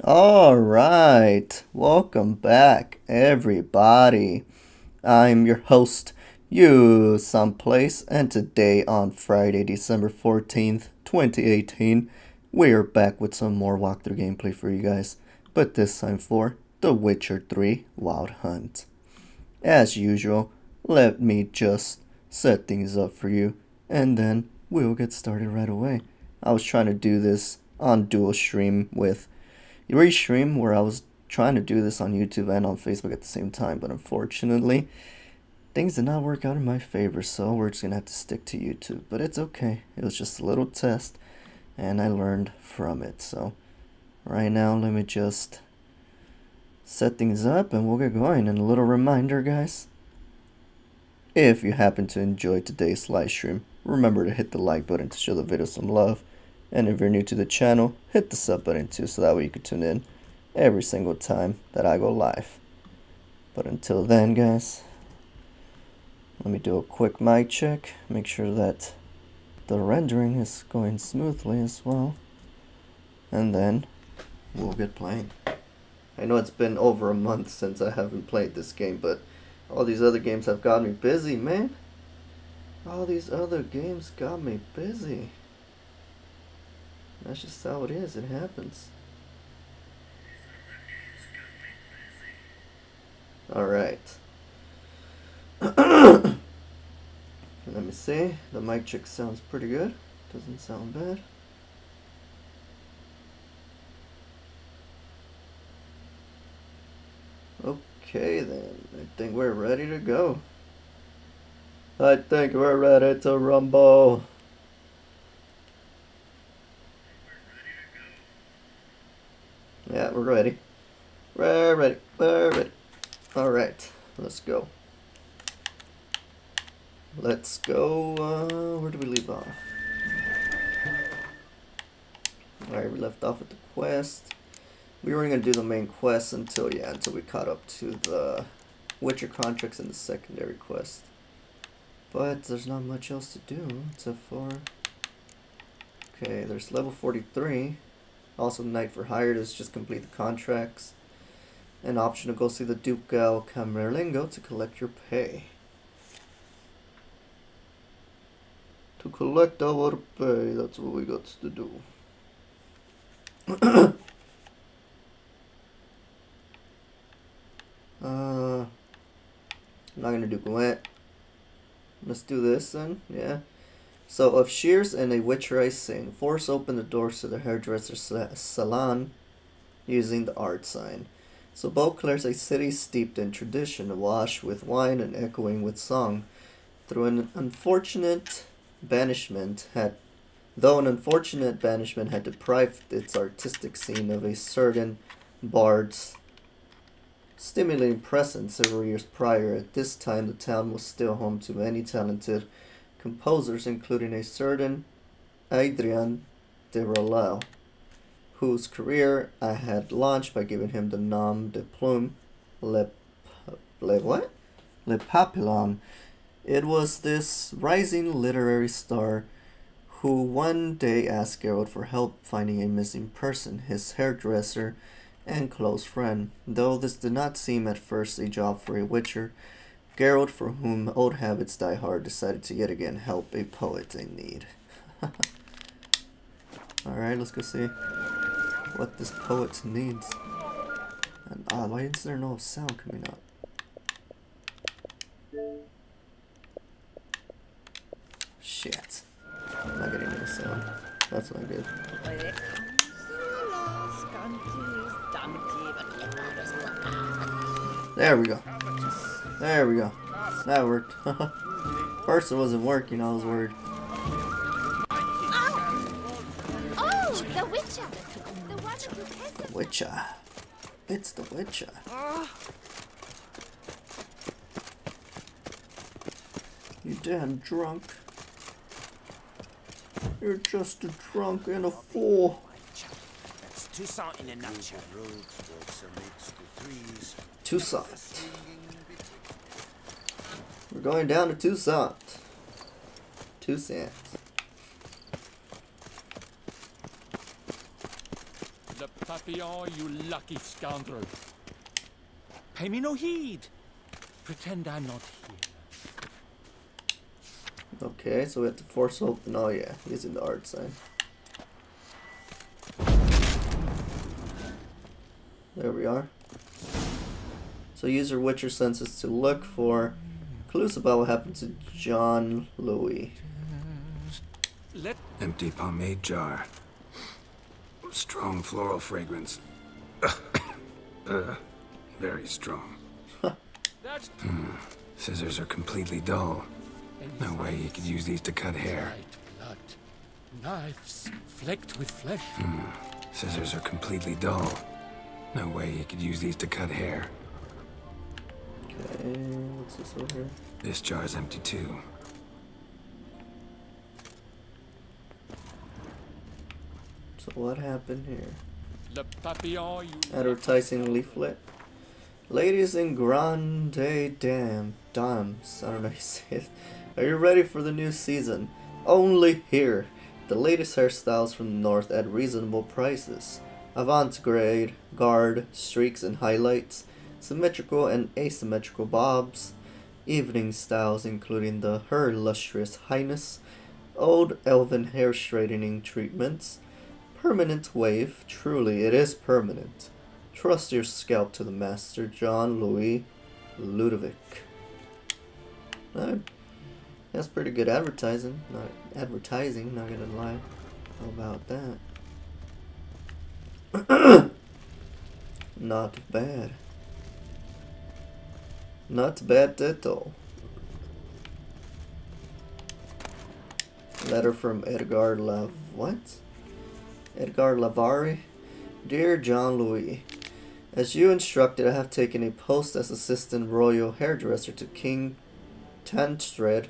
Alright, welcome back everybody. I'm your host, you someplace, and today on Friday, December 14th, 2018, we are back with some more walkthrough gameplay for you guys, but this time for The Witcher 3 Wild Hunt. As usual, let me just set things up for you, and then we'll get started right away. I was trying to do this on dual stream with Restream, where I was trying to do this on YouTube and on Facebook at the same time, but unfortunately things did not work out in my favor, so we're just gonna have to stick to YouTube. But it's okay, it was just a little test and I learned from it. So right now let me just set things up and we'll get going. And a little reminder, guys, if you happen to enjoy today's live stream, remember to hit the like button to show the video some love. And if you're new to the channel, hit the sub button too, so that way you can tune in every single time that I go live. But until then, guys, let me do a quick mic check, make sure that the rendering is going smoothly as well, and then we'll get playing. I know it's been over a month since I haven't played this game, but all these other games have got me busy, man. All these other games got me busy. That's just how it is. It happens. Alright. Let me see. The mic check sounds pretty good. Doesn't sound bad. Okay then. I think we're ready to go. I think we're ready to rumble. Yeah, we're ready. We're ready. We're ready. Alright, let's go. Let's go, where do we leave off? Alright, we left off with the quest. We weren't going to do the main quest until we caught up to the Witcher contracts and the secondary quest. But there's not much else to do except for... Okay, there's level 43. Also, Knight for Hire is just complete the contracts. An option to go see the Ducal Camerlengo to collect your pay. To collect our pay, that's what we got to do. I'm not gonna do Gwent. Let's do this then, yeah. So, of shears and a witcher I sing, force open the doors to the hairdresser's salon using the art sign. So Beauclair's a city steeped in tradition, awash with wine and echoing with song. Though an unfortunate banishment had deprived its artistic scene of a certain bard's stimulating presence several years prior, at this time the town was still home to many talented composers, including a certain Adrien de Rollel, whose career I had launched by giving him the nom de plume Le Papillon. It was this rising literary star who one day asked Geralt for help finding a missing person, his hairdresser and close friend. Though this did not seem at first a job for a witcher, Geralt, for whom old habits die hard, decided to yet again help a poet in need. Alright, let's go see what this poet needs. And why is there no sound coming up? Shit. I'm not getting any sound. That's not good. There we go. There we go. That worked. First it wasn't working, I was worried. Oh, the Witcher! The one who The Witcher. It's the Witcher. You damn drunk. You're just a drunk and a fool. That's Toussaint in a nutshell. Toussaint. We're going down to Toussaint. Le papillon, you lucky scoundrel. Pay me no heed. Pretend I'm not here. Okay, so we have to force open. Oh yeah, using the art sign. There we are. So use your Witcher senses to look for clues about what happened to John Louis. Empty pomade jar. Strong floral fragrance. Very strong. Scissors are completely dull. No way you could use these to cut hair. Blood. Knives flecked with flesh. Scissors are completely dull. No way you could use these to cut hair. Okay, what's this over here? This jar's empty too. So what happened here? Le papillon, you Advertising leaflet. Ladies and grande dames, I don't know how you say it. Are you ready for the new season? Only here. The latest hairstyles from the north at reasonable prices. Avant-garde, guard, streaks and highlights. Symmetrical and asymmetrical bobs. Evening styles including the Her Illustrious Highness. Old elven hair straightening treatments. Permanent wave. Truly, it is permanent. Trust your scalp to the master, John Louis Ludovic. That's pretty good advertising. Not gonna lie. How about that? Not bad. Not bad at all. Letter from Edgar Edgar Lavari. Dear John Louis, as you instructed, I have taken a post as assistant royal hairdresser to King Tancred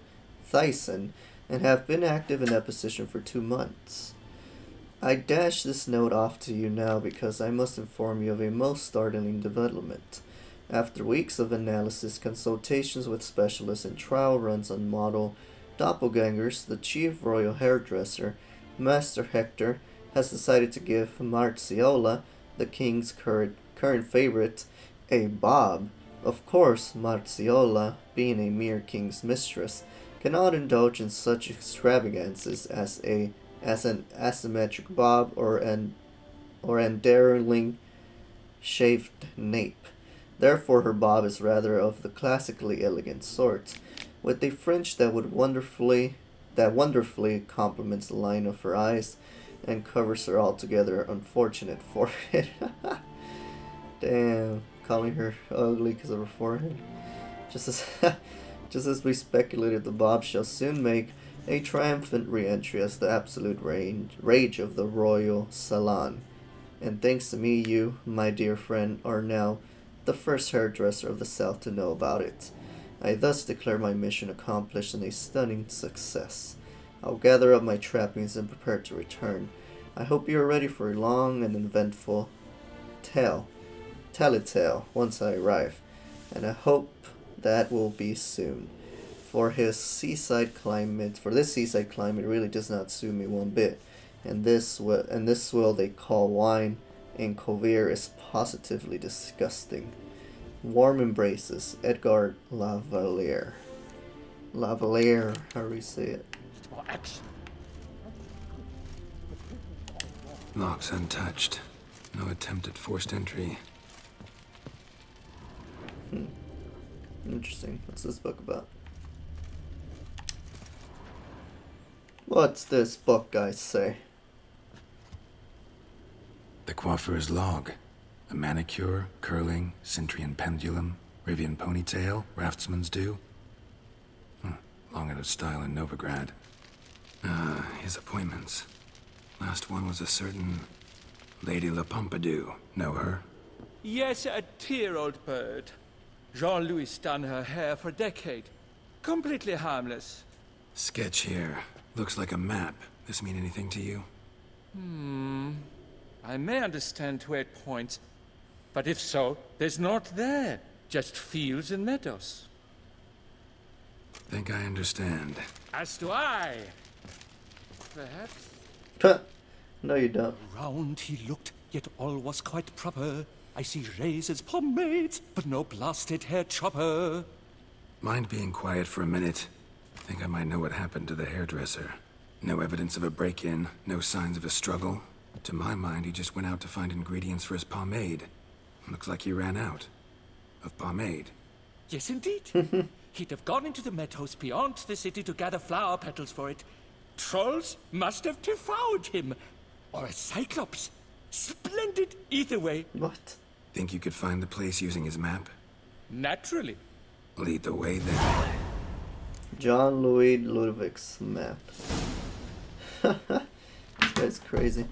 Thyssen and have been active in that position for 2 months. I dash this note off to you now because I must inform you of a most startling development. After weeks of analysis, consultations with specialists, and trial runs on model doppelgangers, the chief royal hairdresser, Master Hector, has decided to give Marziola, the king's current favorite, a bob. Of course, Marziola, being a mere king's mistress, cannot indulge in such extravagances as an asymmetric bob or an daring shaved nape. Therefore, her bob is rather of the classically elegant sort, with a fringe that wonderfully complements the line of her eyes and covers her altogether unfortunate forehead. Damn, calling her ugly because of her forehead. Just as we speculated, the bob shall soon make a triumphant re-entry as the absolute rage of the royal salon. And thanks to me, you, my dear friend, are now the first hairdresser of the South to know about it. I thus declare my mission accomplished and a stunning success. I'll gather up my trappings and prepare to return. I hope you are ready for a long and eventful tale once I arrive, and I hope that will be soon. For this seaside climate really does not suit me one bit, and this swill they call wine in Kovir is positively disgusting. Warm embraces, Edgar Lavalier. Lavalier, how do we say it? action. Locks untouched. No attempt at forced entry. Interesting. What's this book about? What's this book, guys, say? The coiffeur's log. A manicure, curling, Centrian pendulum, Rivian ponytail, raftsman's due. Long out of style in Novigrad. His appointments. Last one was a certain Lady La Pompadour. Know her? Yes, a dear old bird. Jean-Louis done her hair for a decade. Completely harmless. Sketch here. Looks like a map. This mean anything to you? I may understand where it points, but if so, there's not there. Just fields and meadows. Think I understand. As do I. Perhaps. No, you don't. Around he looked, yet all was quite proper. I see razors, pomades, but no blasted hair chopper. Mind being quiet for a minute? Think I might know what happened to the hairdresser. No evidence of a break-in, no signs of a struggle. To my mind, he just went out to find ingredients for his pomade. Looks like he ran out of pomade. Yes, indeed. He'd have gone into the meadows beyond the city to gather flower petals for it. Trolls must have devoured him. Or a cyclops. Splendid either way. What? Think you could find the place using his map? Naturally. Lead the way then. John Louis Ludwig's map. This guy's crazy.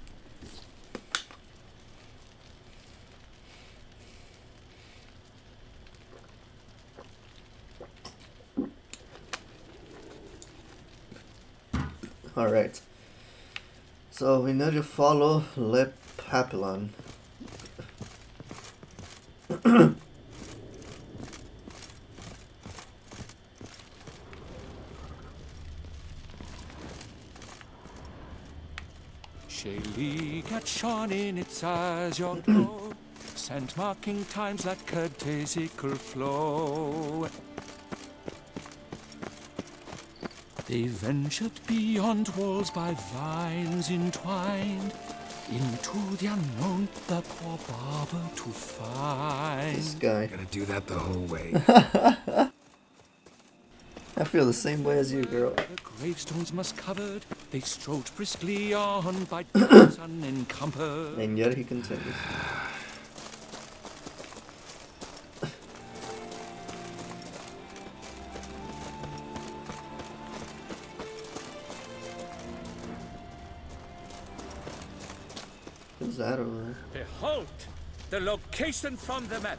Alright. So we need to follow Le Papillon. Shaylee got shone in its azure glow, scent marking times that courtesical flow. They ventured beyond walls by vines entwined, into the unknown the poor barber to find. This guy. Gotta do that the whole way. I feel the same way as you, girl. The gravestones must covered, they strode briskly on by doors unencumbered. And yet he continues. What's that over there? Behold, the location from the map.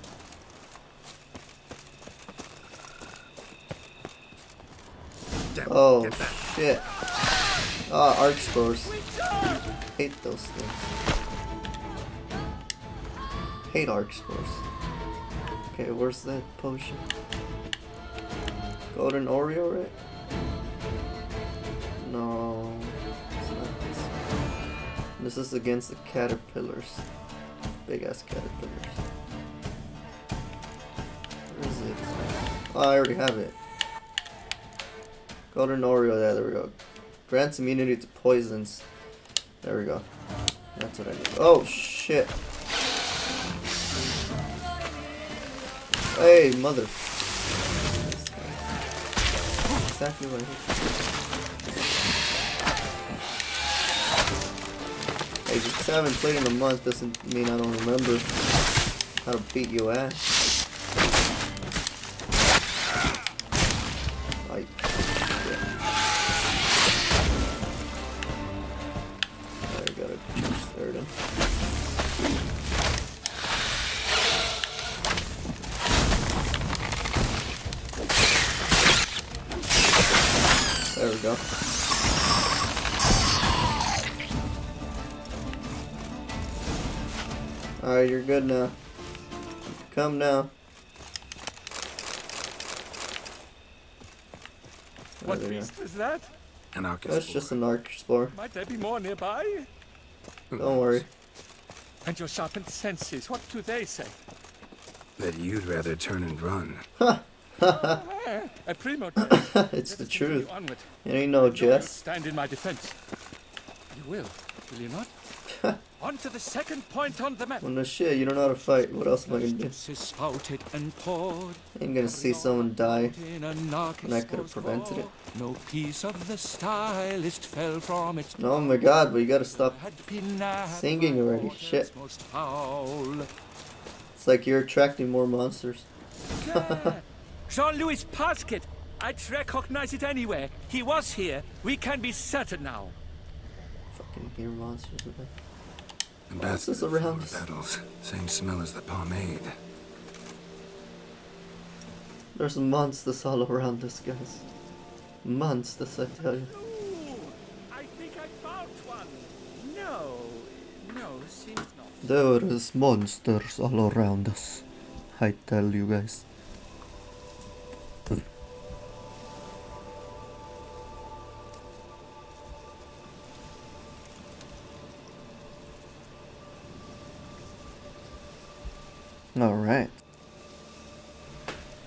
Oh, shit. Ah, arc spores. Hate those things. Hate arc spores. Okay, where's that potion? Golden Oreo, right? No. It's not this. This is against the caterpillars. Big ass caterpillars. Where is it? Oh, I already have it. Golden Oreo, yeah, there we go. Grants immunity to poisons. There we go. That's what I need. Oh, shit. Hey, mother. Exactly what I hit. Hey, just 'cause I haven't played in a month doesn't mean I don't remember how to beat your ass. There we go. Alright, you're good now. Come now. What beast is that? An arc That's just an arc spore. Might there be more nearby? Don't worry. And your sharpened senses, what do they say? That you'd rather turn and run. A primo test. It's the truth. Onward. It ain't no You will jest. stand in my defense. You will you not? On to the second point on the map. Well, no shit, you don't know how to fight. What else am I gonna do? Justice spouted and poured. Ain't gonna see someone die. In a narc's And I could have prevented it. No piece of the stylist fell from its Oh my god, but you gotta stop had been nabbed singing by already. waters Shit. most foul. It's like you're attracting more monsters. There. Jean-Louis Pasquet. I'd recognize it anywhere. He was here. We can be certain now. Fucking hear monsters again. Ambassador this around for us? battles. Same smell as the pomade. There's monsters all around us, guys. Monsters, I tell you. Ooh, I think I found one. No, seems not. There is monsters all around us. I tell you guys. Alright.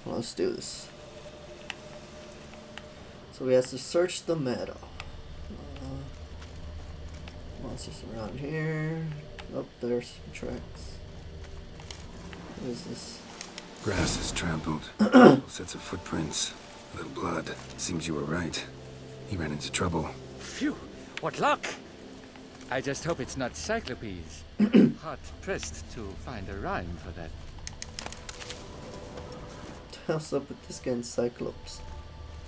Let's do this. So we have to search the meadow. Monsters around here. Oh, there's some tracks. What is this? Grass is trampled. Sets of footprints. A little blood. Seems you were right. He ran into trouble. Phew, what luck! I just hope it's not cyclopes. Hard pressed to find a rhyme for that. What's up with this guy in Cyclops?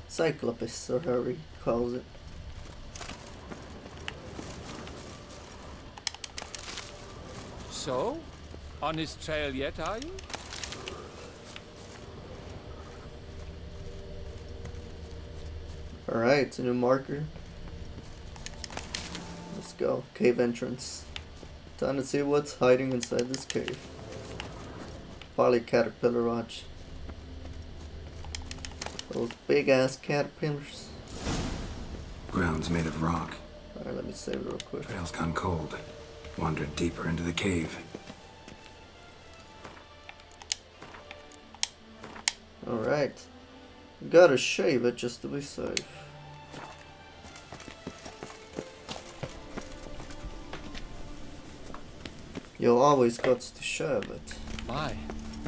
Cyclopus, or however he calls it. So? On his trail yet, are you? Alright, it's a new marker. Let's go. Cave entrance. Time to see what's hiding inside this cave. Probably caterpillar watch. Those big ass caterpillars. Ground's made of rock. Alright, let me save it real quick. Trail's gone cold. Wandered deeper into the cave. Alright. Gotta shave it just to be safe. You'll always got to shave it. Why?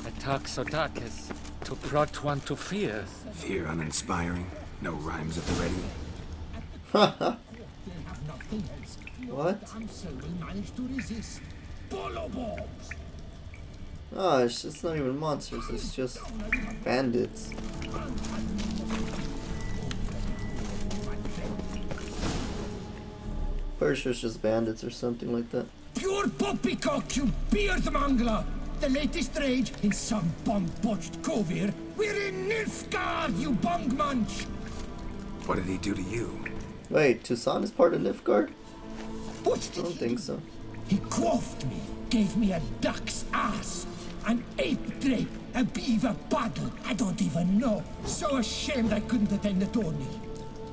A talk so dark as to brought one to fear. Fear uninspiring. No rhymes at the ready. Haha. What? Oh, it's not even monsters, it's just bandits. Pretty sure it's just bandits or something like that. Pure poppycock, you beard mangler! The latest rage in some bung-botched cove here. We're in Nilfgaard, you bung munch! What did he do to you? Wait, Tucson is part of Nilfgaard? What I did don't he think do? so. He quaffed me, gave me a duck's ass, an ape drape, a beaver paddle, I don't even know. So ashamed I couldn't attend the tourney.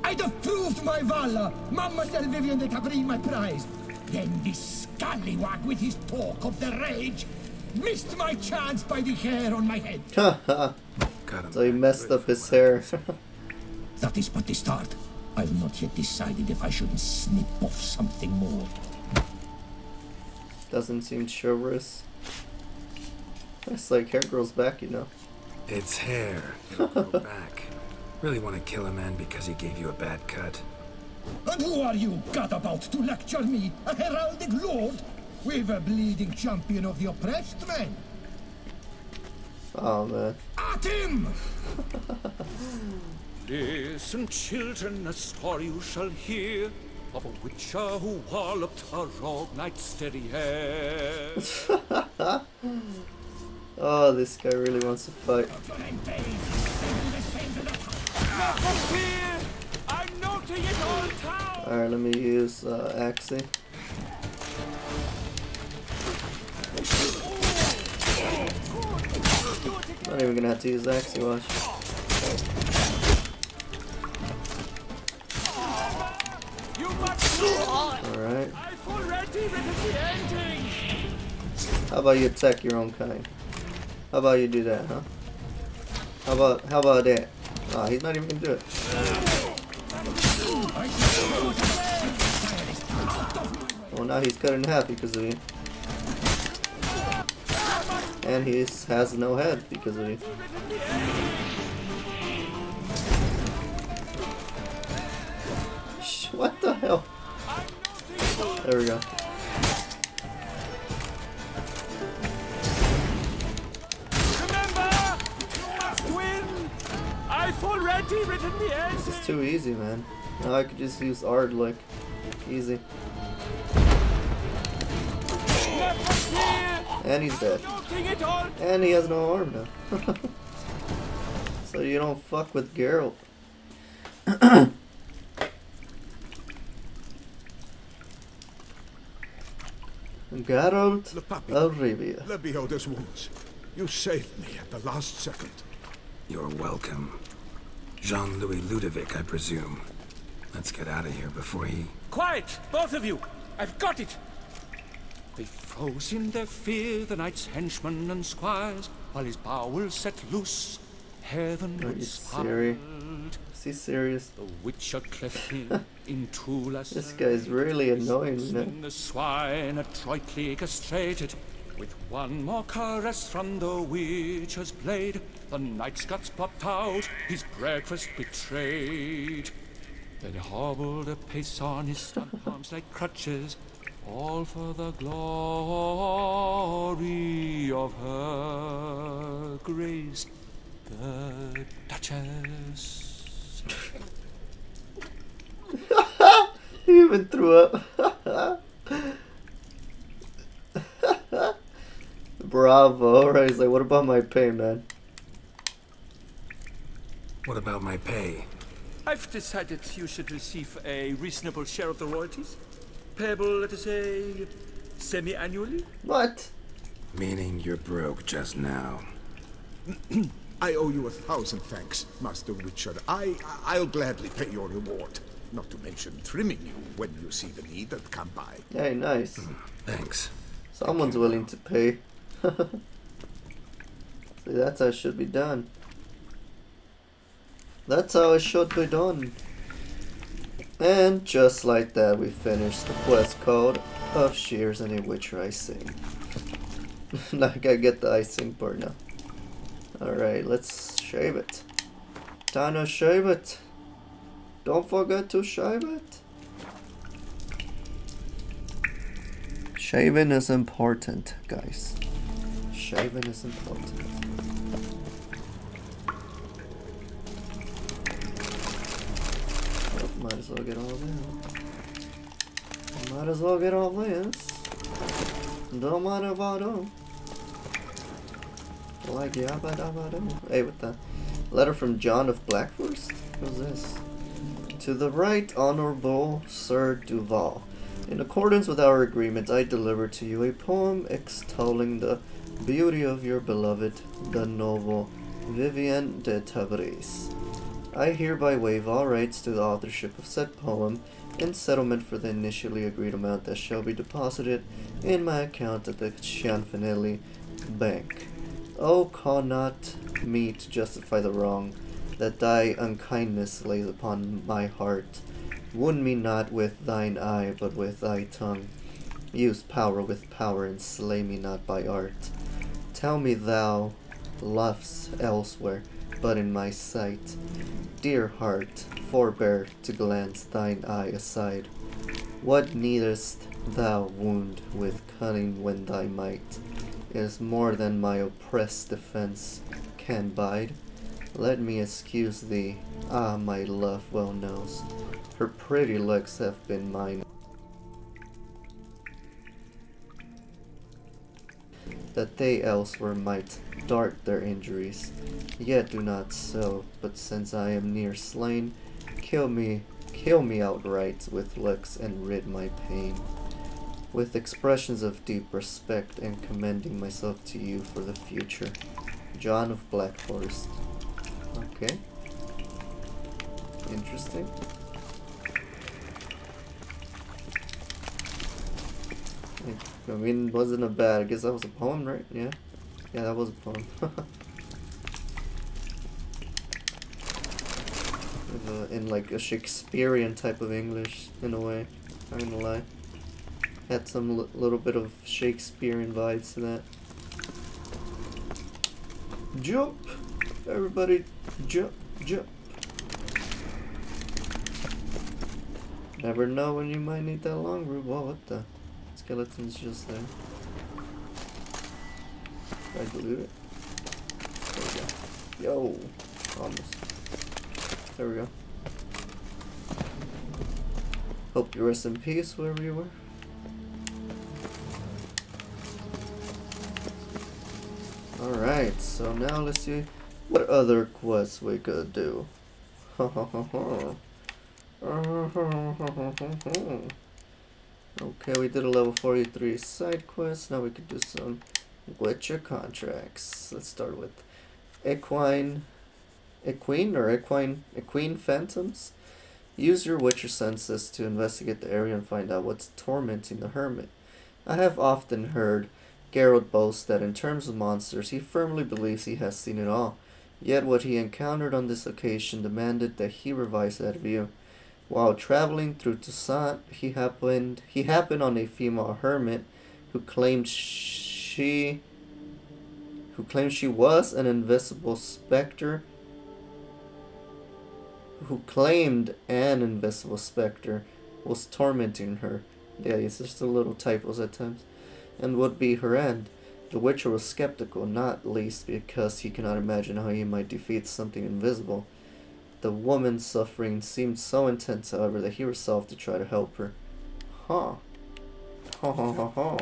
I'd have proved my valor, Mademoiselle Vivian de Tabry my prize. Then this scallywag with his talk of the rage missed my chance by the hair on my head. Haha. Got him So he back messed quick. up his hair. That is but the start. I've not yet decided if I shouldn't snip off something more. Doesn't seem chivalrous. It's like hair grows back, you know. It's hair. It'll grow back. Really want to kill a man because he gave you a bad cut? And who are you, gadabout, to lecture me, a heraldic lord? We've a bleeding champion of the oppressed men. Oh man. At him! Listen, children, a story you shall hear of a witcher who walloped her rogue knight's steady hair. Oh, this guy really wants to fight. Never fear! I'm noting it all down! Alright, let me use Axie. Not even gonna have to use Axie, watch. Alright. I've already written the ending! How about you attack your own kind? How about you do that, huh? How about that? Oh, he's not even gonna do it. Oh, now he's cut in half because of you. And he has no head because of you. What the hell? There we go. Remember, you must win! I've already written the ending! This is too easy, man. Now I could just use Ard, like, easy. Never fear! And he's dead. Noting it all And he has no arm now. So you don't fuck with Geralt. Geralt Le Papi, of Rivia. let me hold his wounds. You saved me at the last second. You're welcome. Jean-Louis Ludovic, I presume. Let's get out of here before he... quiet, both of you! I've got it! They froze in their fear, the knight's henchmen and squires, while his bowels set loose, heaven Are you serious? Is he serious? The witcher cleft him in two last. This guy's really annoying, man. The swine adroitly castrated. With one more caress from the witcher's blade, the knight's guts popped out, his breakfast betrayed. Then hobbled a pace on his stumped arms like crutches, all for the glory of her grace, the Duchess. He even threw up. Bravo. Right, he's like, what about my pay, man? What about my pay? I've decided you should receive a reasonable share of the royalties. Payable, let us say, semi-annually? What? Meaning you're broke just now. I owe you 1,000 thanks, Master Witcher. I'll gladly pay your reward. Not to mention trimming you when you see the need and come by. Hey, nice. Thanks. Someone's willing to pay. See, that's how it should be done. That's how it should be done. And just like that, we finished the quest code of Shears and a Witcher Icing. Now I gotta get the icing part now. Alright, let's shave it. Time to shave it. Don't forget to shave it. Shaving is important, guys. Shaving is important. Well, might as well get all this. Might as well get all this. Don't mind if I don't. Like yabba dabba do. Hey, what the? Letter from John of Blackforest? Who's this? To the Right Honorable Sir Duval. In accordance with our agreement, I deliver to you a poem extolling the beauty of your beloved, the noble Vivienne de Tabriz. I hereby waive all rights to the authorship of said poem in settlement for the initially agreed amount that shall be deposited in my account at the Cianfanelli Bank. Oh, call not me to justify the wrong that thy unkindness lays upon my heart. Wound me not with thine eye, but with thy tongue. Use power with power, and slay me not by art. Tell me thou lovest elsewhere, but in my sight. Dear heart, forbear to glance thine eye aside. What needest thou wound with cunning when thy might is more than my oppressed defense can bide? Let me excuse thee, ah, my love well knows, her pretty looks have been mine, that they elsewhere might dart their injuries, yet do not so, but since I am near slain, kill me outright with looks and rid my pain, with expressions of deep respect and commending myself to you for the future. John of Blackforest. Okay. Interesting. I mean, wasn't a bad. I guess that was a poem, right? Yeah. Yeah, that was a poem. In like a Shakespearean type of English, in a way. Not gonna lie. Had some little bit of Shakespearean vibes to that. Jump! Everybody, jump, jump. Never know when you might need that long route. Whoa, what the? Skeleton's just there. Did I dilute it? There we go. Yo! Almost. There we go. Hope you rest in peace wherever you were. Alright, so now let's see what other quests we could do. Okay, we did a level 43 side quest. Now we could do some Witcher contracts. Let's start with Equine Phantoms. Use your Witcher senses to investigate the area and find out what's tormenting the hermit. I have often heard Geralt boast that in terms of monsters, he firmly believes he has seen it all. Yet what he encountered on this occasion demanded that he revise that view. While traveling through Toussaint, he happened on a female hermit who claimed she was an invisible specter. Who claimed an invisible specter was tormenting her. Yeah, it's just a little typos at times. And would be her end. The Witcher was skeptical, not least because he cannot imagine how he might defeat something invisible. The woman's suffering seemed so intense, however, that he resolved to try to help her. Huh. Ha ha ha ha.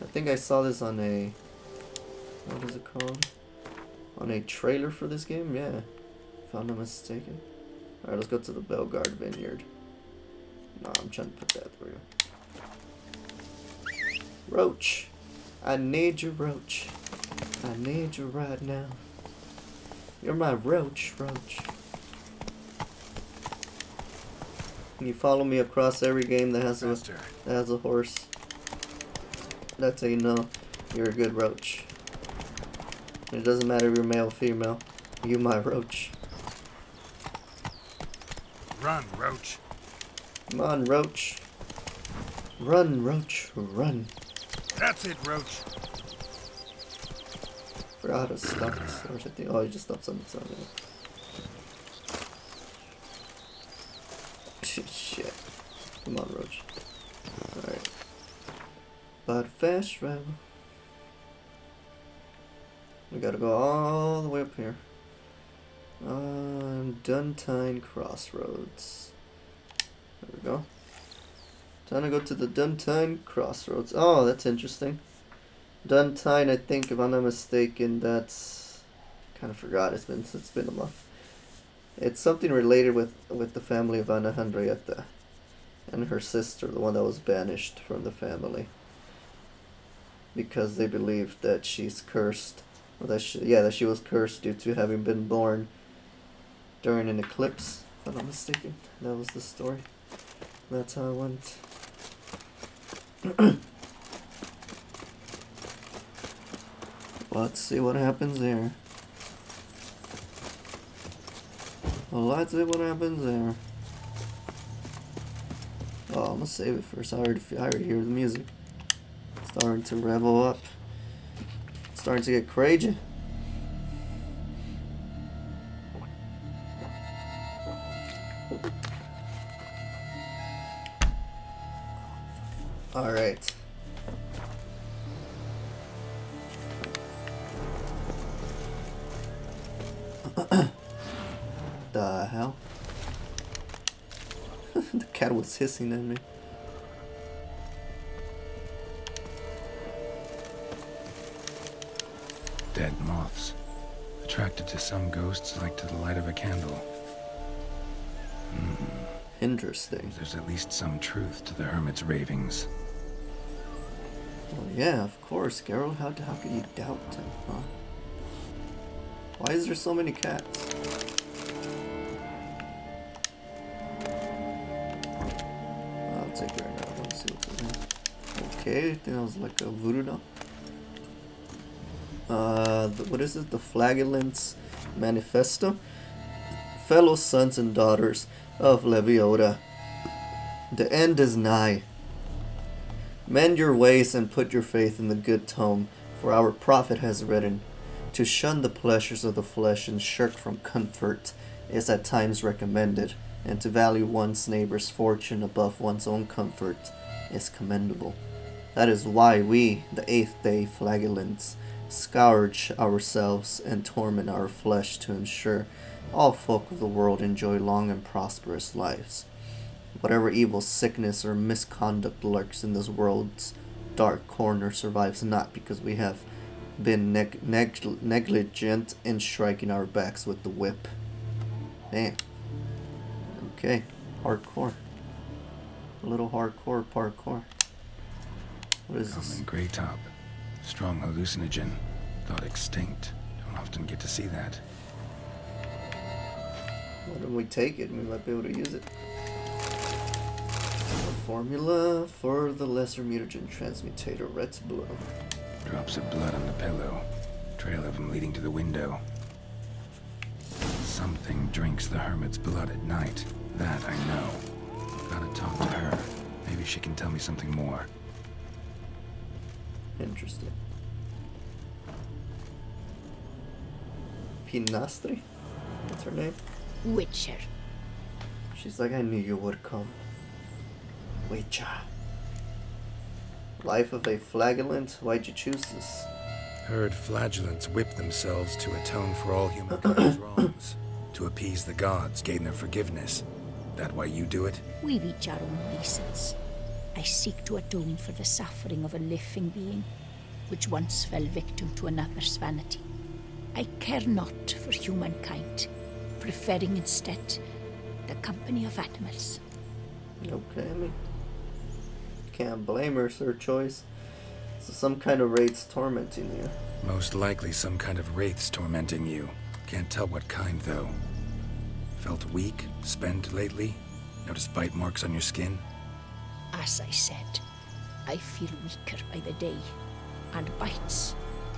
I think I saw this on a... what is it called? On a trailer for this game? Yeah. If I'm not mistaken. Alright, let's go to the Belgard Vineyard. No, I'm trying to put that through. Roach. I need you, Roach. I need you right now. You're my Roach, Roach. Can you follow me across every game that has a horse? That's how you know you're a good Roach. It doesn't matter if you're male or female. You my Roach. Run, Roach. Come on, Roach. Run, Roach, run. That's it, Roach. Forgot how to stop this. Or something. Oh, you just stopped something. Shit. Come on, Roach. Alright. But fast travel. We gotta go all the way up here. Duntine Crossroads. There we go. Time to go to the Duntine Crossroads. Oh, that's interesting. Duntine, I think, if I'm not mistaken, that's... kind of forgot. It's been a month. It's something related with the family of Anna Henrietta and her sister, the one that was banished from the family because they believed that she's cursed, or that she was cursed due to having been born during an eclipse. If I'm not mistaken, that was the story. That's how it went. Let's see what happens there. Let's see what happens there. Oh, I'm gonna save it first. I already hear the music. Starting to revel up. Starting to get crazy. Alright. The hell? The cat was hissing at me. Dead moths. Attracted to some ghosts like to the light of a candle. Interesting. There's at least some truth to the hermit's ravings. Well, yeah, of course, Geralt. How could you doubt him, huh? Why is there so many cats? I'll take it right now. I want to see what's in here. Okay, I think that was like a voodoo doll. What is it? The Flagellant's Manifesto? Fellow sons and daughters of Leviota, the end is nigh. Mend your ways and put your faith in the good tome, for our prophet has written, to shun the pleasures of the flesh and shirk from comfort is at times recommended, and to value one's neighbor's fortune above one's own comfort is commendable. That is why we, the 8th day Flagellants, scourge ourselves and torment our flesh to ensure all folk of the world enjoy long and prosperous lives. Whatever evil, sickness, or misconduct lurks in this world's dark corner survives not because we have been negligent in striking our backs with the whip. Damn. Okay. Hardcore. A little hardcore parkour. What is this? Common gray top. Strong hallucinogen. Thought extinct. Don't often get to see that. Why don't we take it? We might be able to use it. Formula for the lesser mutagen transmutator, red's blue. Drops of blood on the pillow. Trail of them leading to the window. Something drinks the hermit's blood at night. That I know. Gotta talk to her. Maybe she can tell me something more. Interesting. Pinastri? What's her name? Witcher. She's like, I knew you would come. Witcher. Life of a flagellant? Why'd you choose this? Heard flagellants whip themselves to atone for all humankind's wrongs. To appease the gods, gain their forgiveness. That why you do it? We've each our own reasons. I seek to atone for the suffering of a living being, which once fell victim to another's vanity. I care not for humankind, preferring instead the company of animals. Okay, I mean, can't blame her, it's her choice. So some kind of wraith's tormenting you. Most likely some kind of wraith's tormenting you. Can't tell what kind, though. Felt weak, spent lately? Noticed bite marks on your skin? As I said, I feel weaker by the day. And bites,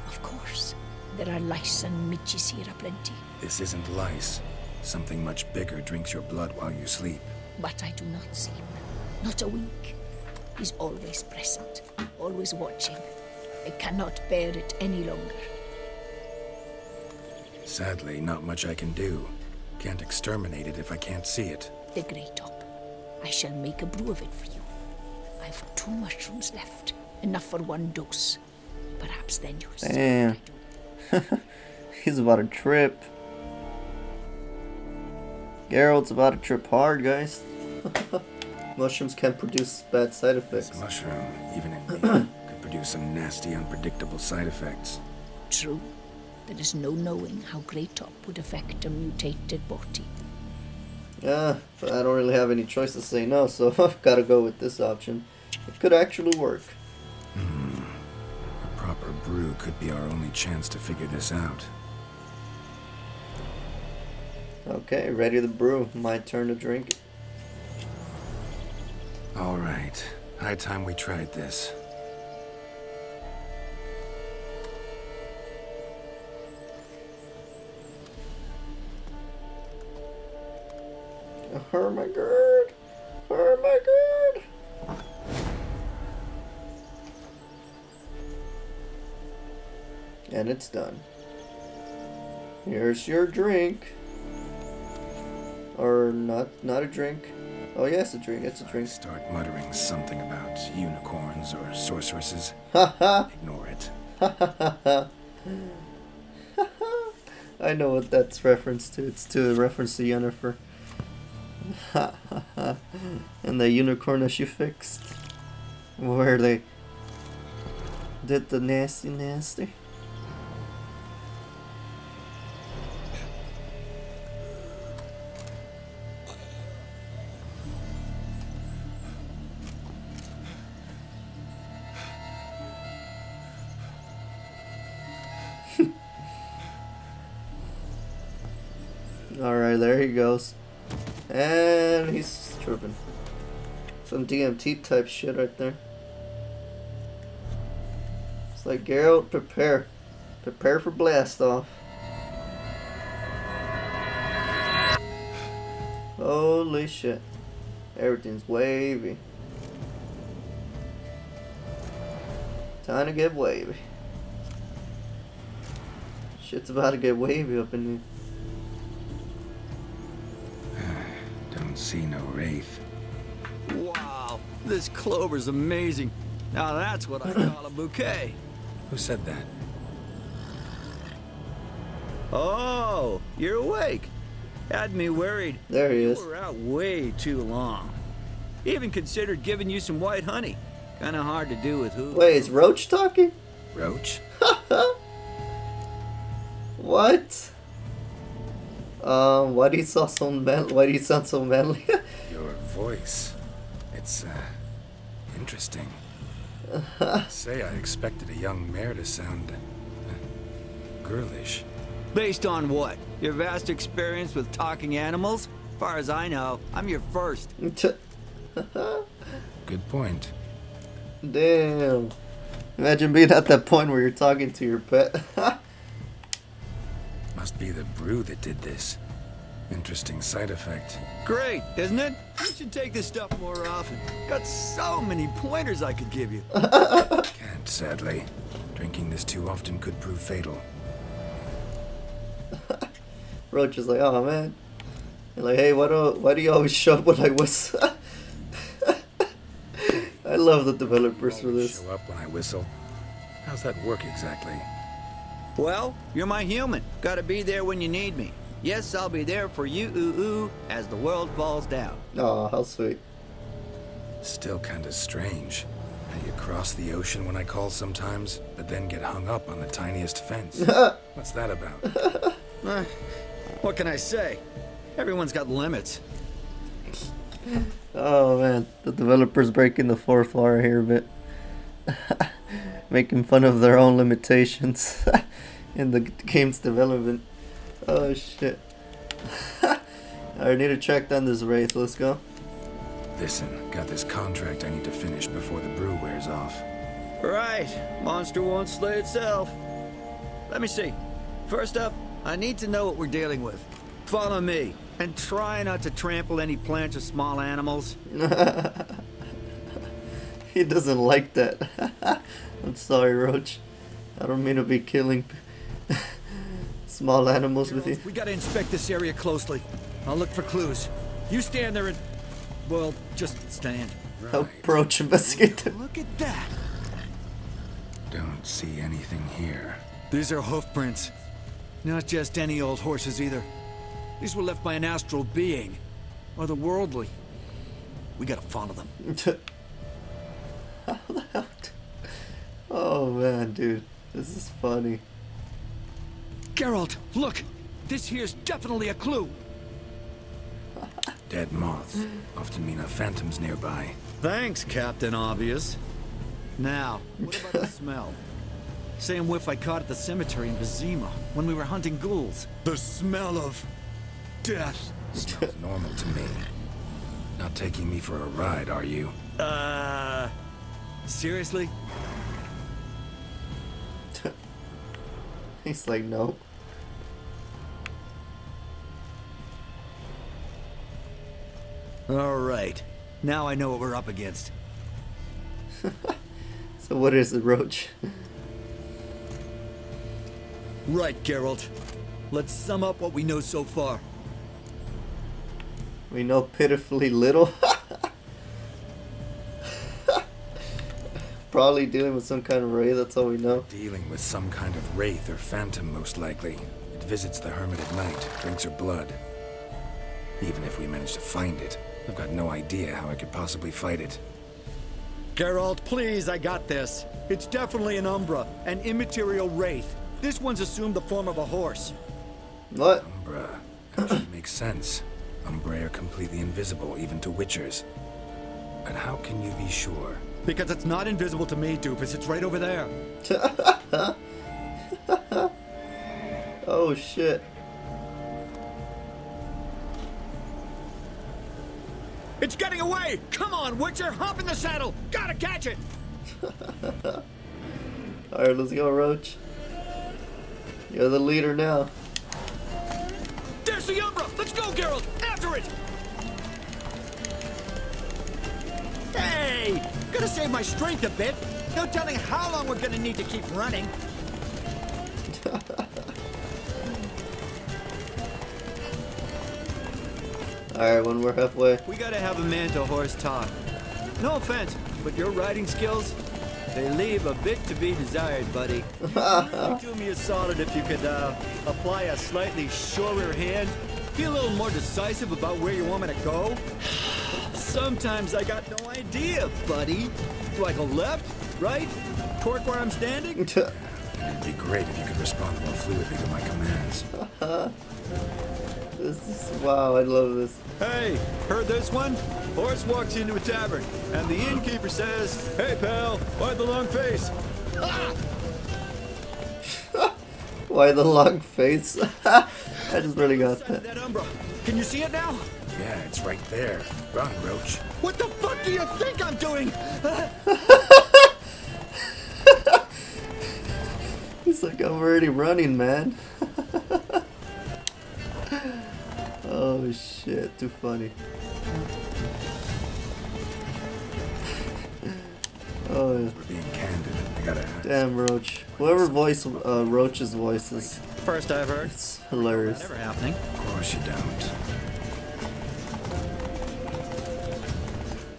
of course. There are lice and midges here aplenty. This isn't lice. Something much bigger drinks your blood while you sleep. But I do not sleep. Not a wink. He's always present, always watching. I cannot bear it any longer. Sadly, not much I can do. Can't exterminate it if I can't see it. The Great Top. I shall make a brew of it for you. I've 2 mushrooms left. Enough for 1 dose. Perhaps then you'll see Damn. what I do. He's about to trip. Geralt's about to trip hard, guys. Mushrooms can produce bad side effects. This mushroom, even in me, could produce some nasty, unpredictable side effects. True. There is no knowing how Great Top would affect a mutated body. Yeah, but I don't really have any choice to say no, so I've got to go with this option. It could actually work. A proper brew could be our only chance to figure this out. Okay, ready to brew. My turn to drink it. Alright, high time we tried this. Hermagerd! Hermagerd! And it's done. Here's your drink. Or not a drink. Oh yes, a drink. It's a drink. Start muttering something about unicorns or sorceresses. Haha! Ignore it. I know what that's reference to. It's to a reference to Yennefer. And the unicorn that she fixed. Where they did the nasty. Alright, there he goes. And he's tripping. Some DMT type shit right there. It's like, Geralt, prepare. Prepare for blast off. Holy shit. Everything's wavy. Time to get wavy. Shit's about to get wavy up in here. Don't see no wraith. Wow, this clover's amazing. Now that's what I call a bouquet. Who said that? Oh, you're awake. Had me worried. There he is. You were out way too long. Even considered giving you some white honey. Kinda hard to do with who. Wait, is Roach talking? Roach? What? Why do you sound so manly? Your voice. It's, interesting. Say I expected a young mare to sound, girlish. Based on what? Your vast experience with talking animals? Far as I know, I'm your first. good point. Damn. Imagine being at that point where you're talking to your pet. Must be the brew that did this. Interesting side effect. Great, isn't it? You should take this stuff more often. Got so many pointers I could give you. Can't, sadly. Drinking this too often could prove fatal. Roach is like, oh man. You're like, hey, why do you always show up when I whistle? I love the developers for this. Show up when I whistle. How's that work exactly? Well, you're my human. Gotta be there when you need me. Yes, I'll be there for you, as the world falls down. Oh, how sweet. Still kinda strange. How you cross the ocean when I call sometimes, but then get hung up on the tiniest fence. What's that about? What can I say? Everyone's got limits. Oh man, the developers breaking the fourth wall here a bit. Making fun of their own limitations in the game's development. Oh shit. I need to track down this wraith, let's go. Listen, got this contract I need to finish before the brew wears off. Right, monster won't slay itself. Let me see. First up, I need to know what we're dealing with. Follow me, and try not to trample any plants or small animals. He doesn't like that. I'm sorry, Roach. I don't mean to be killing small animals with you. We gotta inspect this area closely. I'll look for clues. You stand there and... well, just stand. Approach, investigate them. Look at that! Don't see anything here. These are hoof prints. Not just any old horses either. These were left by an astral being. Otherworldly. We gotta follow them. How the hell? Oh man, dude. This is funny. Geralt, look! This here's definitely a clue! Dead moths often mean a phantom's nearby. Thanks, Captain Obvious. Now, what about the smell? Same whiff I caught at the cemetery in Vizima when we were hunting ghouls. The smell of... death. Smells normal to me. Not taking me for a ride, are you? Seriously? He's like, no. All right. Now I know what we're up against. So what is it, Roach? Right, Geralt. Let's sum up what we know so far. We know pitifully little. Probably dealing with some kind of ray, that's all we know. Dealing with some kind of wraith or phantom, most likely. It visits the hermit at night, drinks her blood. Even if we manage to find it, I've got no idea how I could possibly fight it. Geralt, please, I got this. It's definitely an Umbra, an immaterial wraith. This one's assumed the form of a horse. What? Umbra. Actually makes sense. Umbra are completely invisible, even to witchers. But how can you be sure? Because it's not invisible to me, Doofus. It's right over there. Oh shit. It's getting away! Come on, Witcher! Hop in the saddle! Gotta catch it! Alright, let's go, Roach. You're the leader now. There's the Umbra! Let's go, Geralt! After it! Hey! Gotta save my strength a bit. No telling how long we're gonna need to keep running. Alright, when we're halfway. We gotta have a man-to-horse talk. No offense, but your riding skills, they leave a bit to be desired, buddy. You'd really do me a solid if you could apply a slightly surer hand. Be a little more decisive about where you want me to go. Sometimes I got no idea, buddy. Do I go left, right, torque where I'm standing? It'd be great if you could respond more fluidly to my commands. This is, wow, I love this. Hey, heard this one? Horse walks into a tavern, and the innkeeper says, "Hey, pal, why the long face?" Ah! Why the long face? I just really got that. That Umbra. Can you see it now? Yeah, it's right there. Run, Roach. What the fuck do you think I'm doing? He's like, I'm already running, man. Oh shit, too funny. Oh, We're being candid. I gotta ask. damn Roach. Whoever voiced Roach's voice is First I've heard. it's hilarious. Never happening. Of course you don't.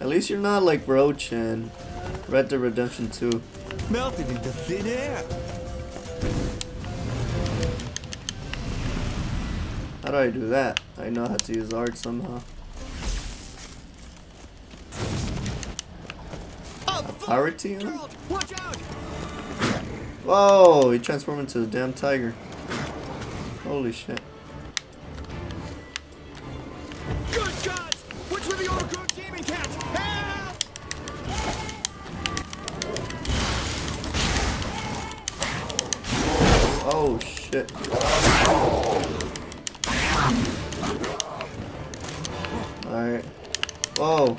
At least you're not like Roach in Red Dead Redemption 2. Melted into thin air. How do I do that? I know how to use art somehow. Parity? Watch out! Whoa! He transformed into a damn tiger. Holy shit. Good shots! Which were the overgrown demon cats? Help! Oh shit. Alright. Whoa.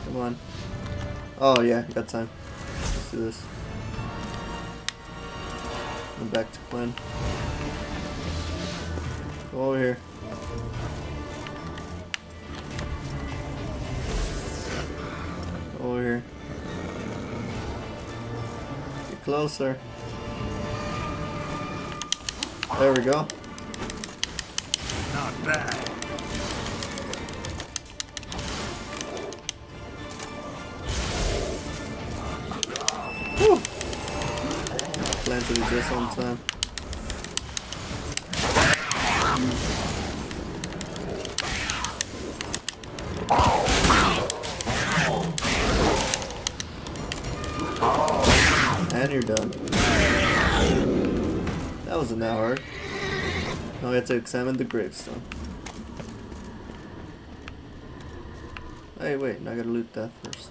Come on. Oh yeah, got time. Let's do this. Go back to Glenn. Go over here. Go over here. Get closer. There we go. Not bad. Whew. Planted it just on time. And you're done. That wasn't that hard. Now we have to examine the gravestone. Hey, wait, now I gotta loot that first.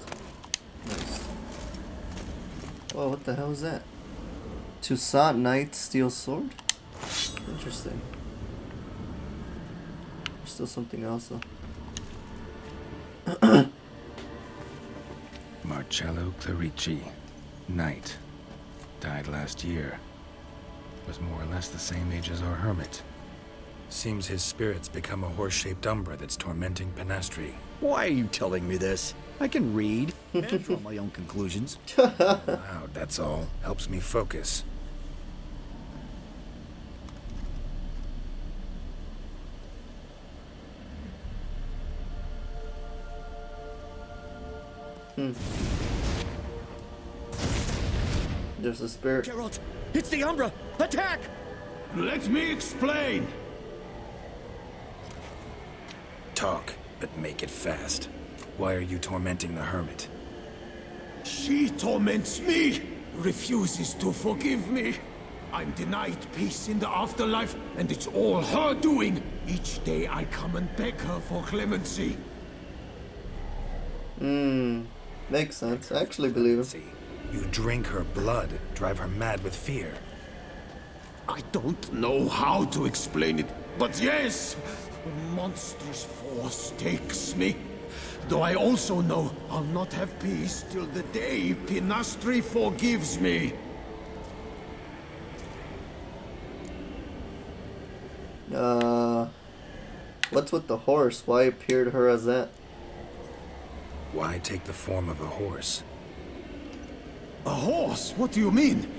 Nice. Whoa, what the hell is that? Toussaint Knight Steel Sword? Interesting. There's still something else though. Marcello Clarici, Knight. Died last year. Was more or less the same age as our hermit. Seems his spirit's become a horse-shaped umbra that's tormenting Penastri. Why are you telling me this? I can read and draw my own conclusions. Loud, that's all. Helps me focus. There's a spirit. Geralt, it's the Umbra! Attack! Let me explain. Talk, but make it fast. Why are you tormenting the hermit? She torments me, refuses to forgive me. I'm denied peace in the afterlife, and it's all her doing. Each day I come and beg her for clemency. Makes sense. I actually believe him. See, you drink her blood, drive her mad with fear. I don't know how to explain it, but yes, a monstrous force takes me. Though I also know I'll not have peace till the day Penastri forgives me. What's with the horse? Why appear to her as that? Why take the form of a horse? A horse? What do you mean?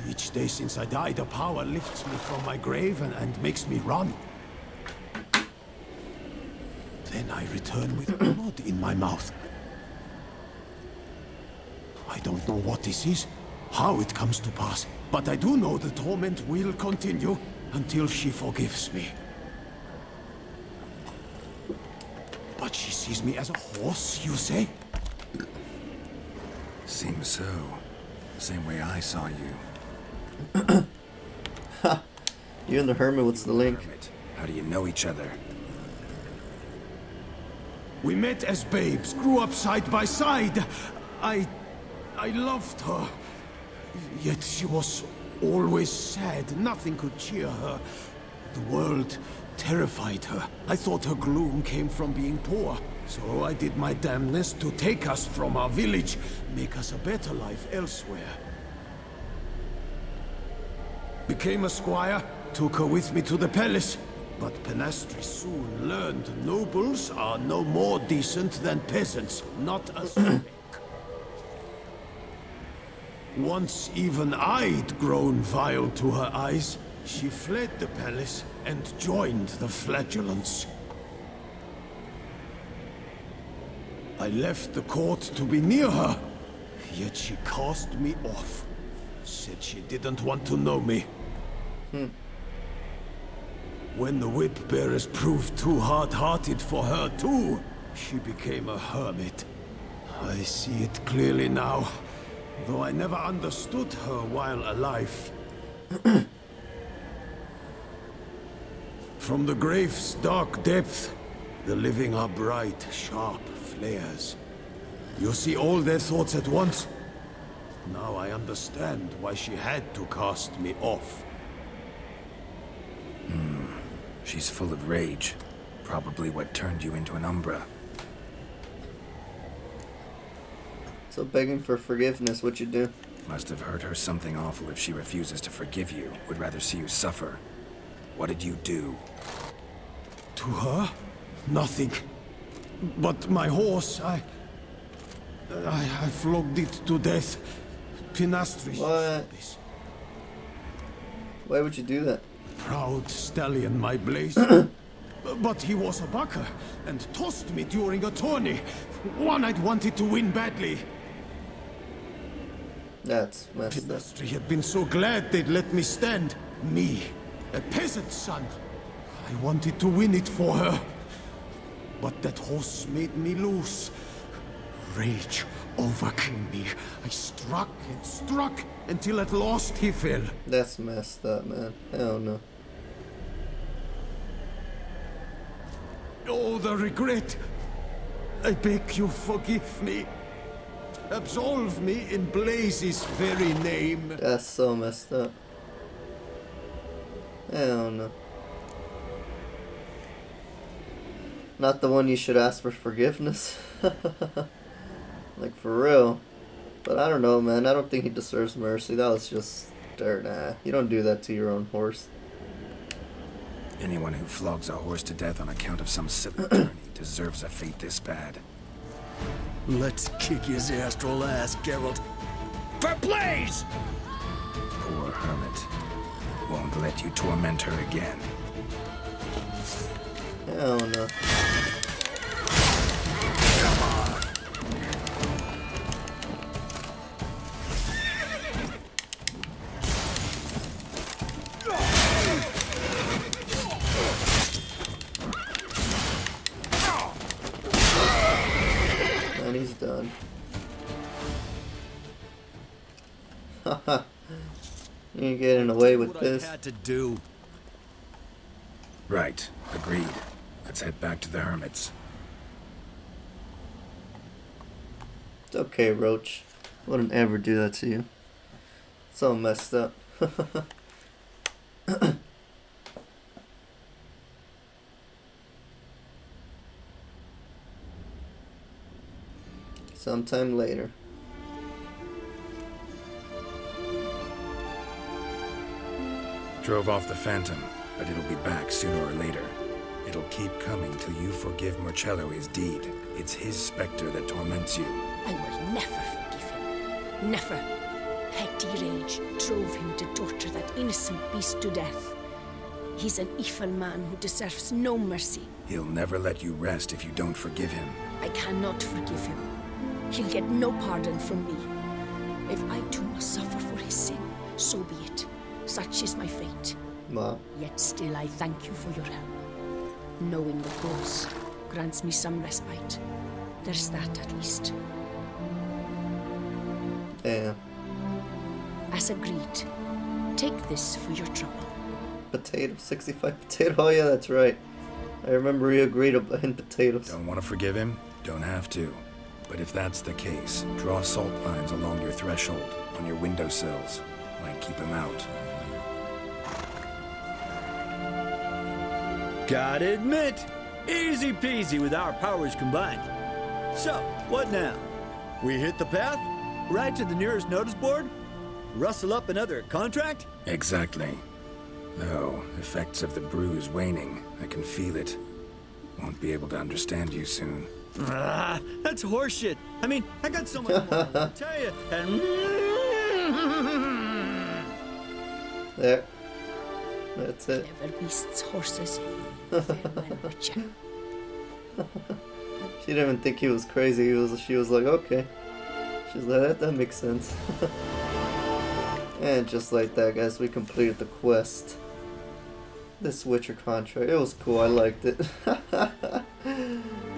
Each day since I died, the power lifts me from my grave and makes me run. Then I return with blood in my mouth. I don't know what this is, how it comes to pass, but I do know the torment will continue until she forgives me. But she sees me as a horse, you say? Seems so. Same way I saw you. You and the hermit, what's the link? Hermit, how do you know each other? We met as babes, grew up side by side. I loved her. Yet she was always sad. Nothing could cheer her. The world terrified her. I thought her gloom came from being poor. So I did my damnedest to take us from our village, make us a better life elsewhere. Became a squire, took her with me to the palace. But Penastri soon learned nobles are no more decent than peasants, not a speck. Once even I'd grown vile to her eyes, she fled the palace and joined the flagellants. I left the court to be near her, yet she cast me off. Said she didn't want to know me. When the whip bearers proved too hard-hearted for her too, she became a hermit. I see it clearly now, though I never understood her while alive. From the grave's dark depth, the living are bright, sharp flares. You see all their thoughts at once. Now I understand why she had to cast me off. She's full of rage. Probably what turned you into an Umbra. So begging for forgiveness, what you do? Must have hurt her something awful if she refuses to forgive you. Would rather see you suffer. What did you do? To her? Nothing. But my horse, I flogged it to death. Penastri. What? Why would you do that? Proud stallion, my blaze. But he was a bucker and tossed me during a tourney. One I'd wanted to win badly. That's messed up. Penastri had been so glad they'd let me stand. Me, a peasant's son. I wanted to win it for her. But that horse made me loose. Rage overcame me. I struck and struck until at last he fell. That's messed up, man. Hell no. Oh, the regret. I beg you, forgive me. Absolve me in Blaze's very name. That's so messed up. Hell no. Not the one you should ask for forgiveness. Like, for real. But I don't know, man. I don't think he deserves mercy. That was just dirt. Nah, you don't do that to your own horse. Anyone who flogs a horse to death on account of some silly journey deserves a fate this bad. Let's kick his astral ass, Geralt. For Blaze! Poor hermit. Won't let you torment her again. Hell no. And he's done. Haha. You ain't getting away with this. I had to do. Right. Agreed. Let's head back to the hermits. It's okay, Roach. Wouldn't ever do that to you. So messed up. Sometime later. Drove off the Phantom, but it'll be back sooner or later. It'll keep coming till you forgive Marcello his deed. It's his specter that torments you. I will never forgive him. Never. Petty rage drove him to torture that innocent beast to death. He's an evil man who deserves no mercy. He'll never let you rest if you don't forgive him. I cannot forgive him. He'll get no pardon from me. If I too must suffer for his sin, so be it. Such is my fate. Wow. Yet still I thank you for your help. Knowing the cause grants me some respite. There's that at least. Damn. As agreed, take this for your trouble. Potato, 65 potato. Oh yeah, that's right. I remember he agreed in potatoes. Don't want to forgive him? Don't have to. But if that's the case, draw salt lines along your threshold, on your windowsills. Might keep him out. Gotta admit, easy peasy with our powers combined. So, what now? We hit the path? Right to the nearest notice board? Rustle up another contract? Exactly. Though, effects of the bruise waning. I can feel it. Won't be able to understand you soon. Ah, that's horseshit. I mean, I got so much more to tell you, and... There. That's it. Clever beasts, horses. Farewell, Witcher. She didn't even think he was crazy. She was like, okay. She's like, that makes sense. And just like that, guys, we completed the quest. This Witcher contract. It was cool. I liked it.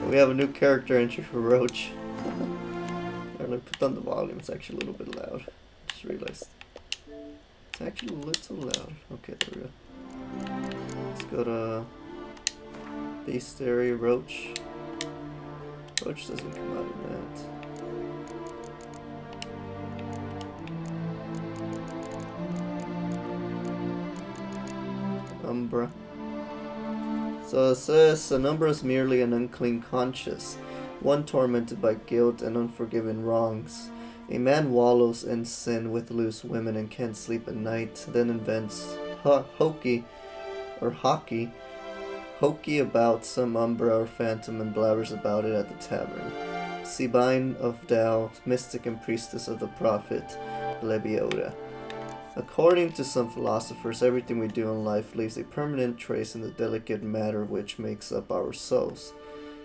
We have a new character entry for Roach. I'm gonna put down the volume. It's actually a little bit loud. Just realized. It's actually a little loud. Okay, there we go. Let's go to Beast Area, Roach. Roach doesn't come out of that. Umbra. So it says, an Umbra is merely an unclean conscience, one tormented by guilt and unforgiven wrongs. A man wallows in sin with loose women and can't sleep at night, then invents hokey about some Umbra or phantom and blabbers about it at the tavern. Sabine of Tao, mystic and priestess of the prophet Lebioda. According to some philosophers, everything we do in life leaves a permanent trace in the delicate matter which makes up our souls.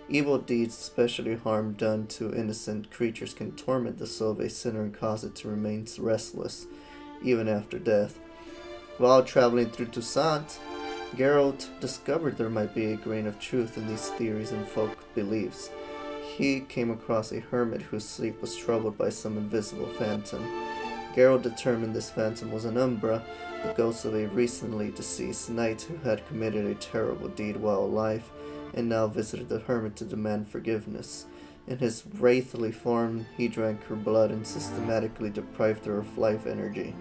Evil deeds, especially harm done to innocent creatures, can torment the soul of a sinner and cause it to remain restless, even after death. While traveling through Toussaint, Geralt discovered there might be a grain of truth in these theories and folk beliefs. He came across a hermit whose sleep was troubled by some invisible phantom. Geralt determined this phantom was an Umbra, the ghost of a recently deceased knight who had committed a terrible deed while alive, and now visited the hermit to demand forgiveness. In his wraithly form, he drank her blood and systematically deprived her of life energy.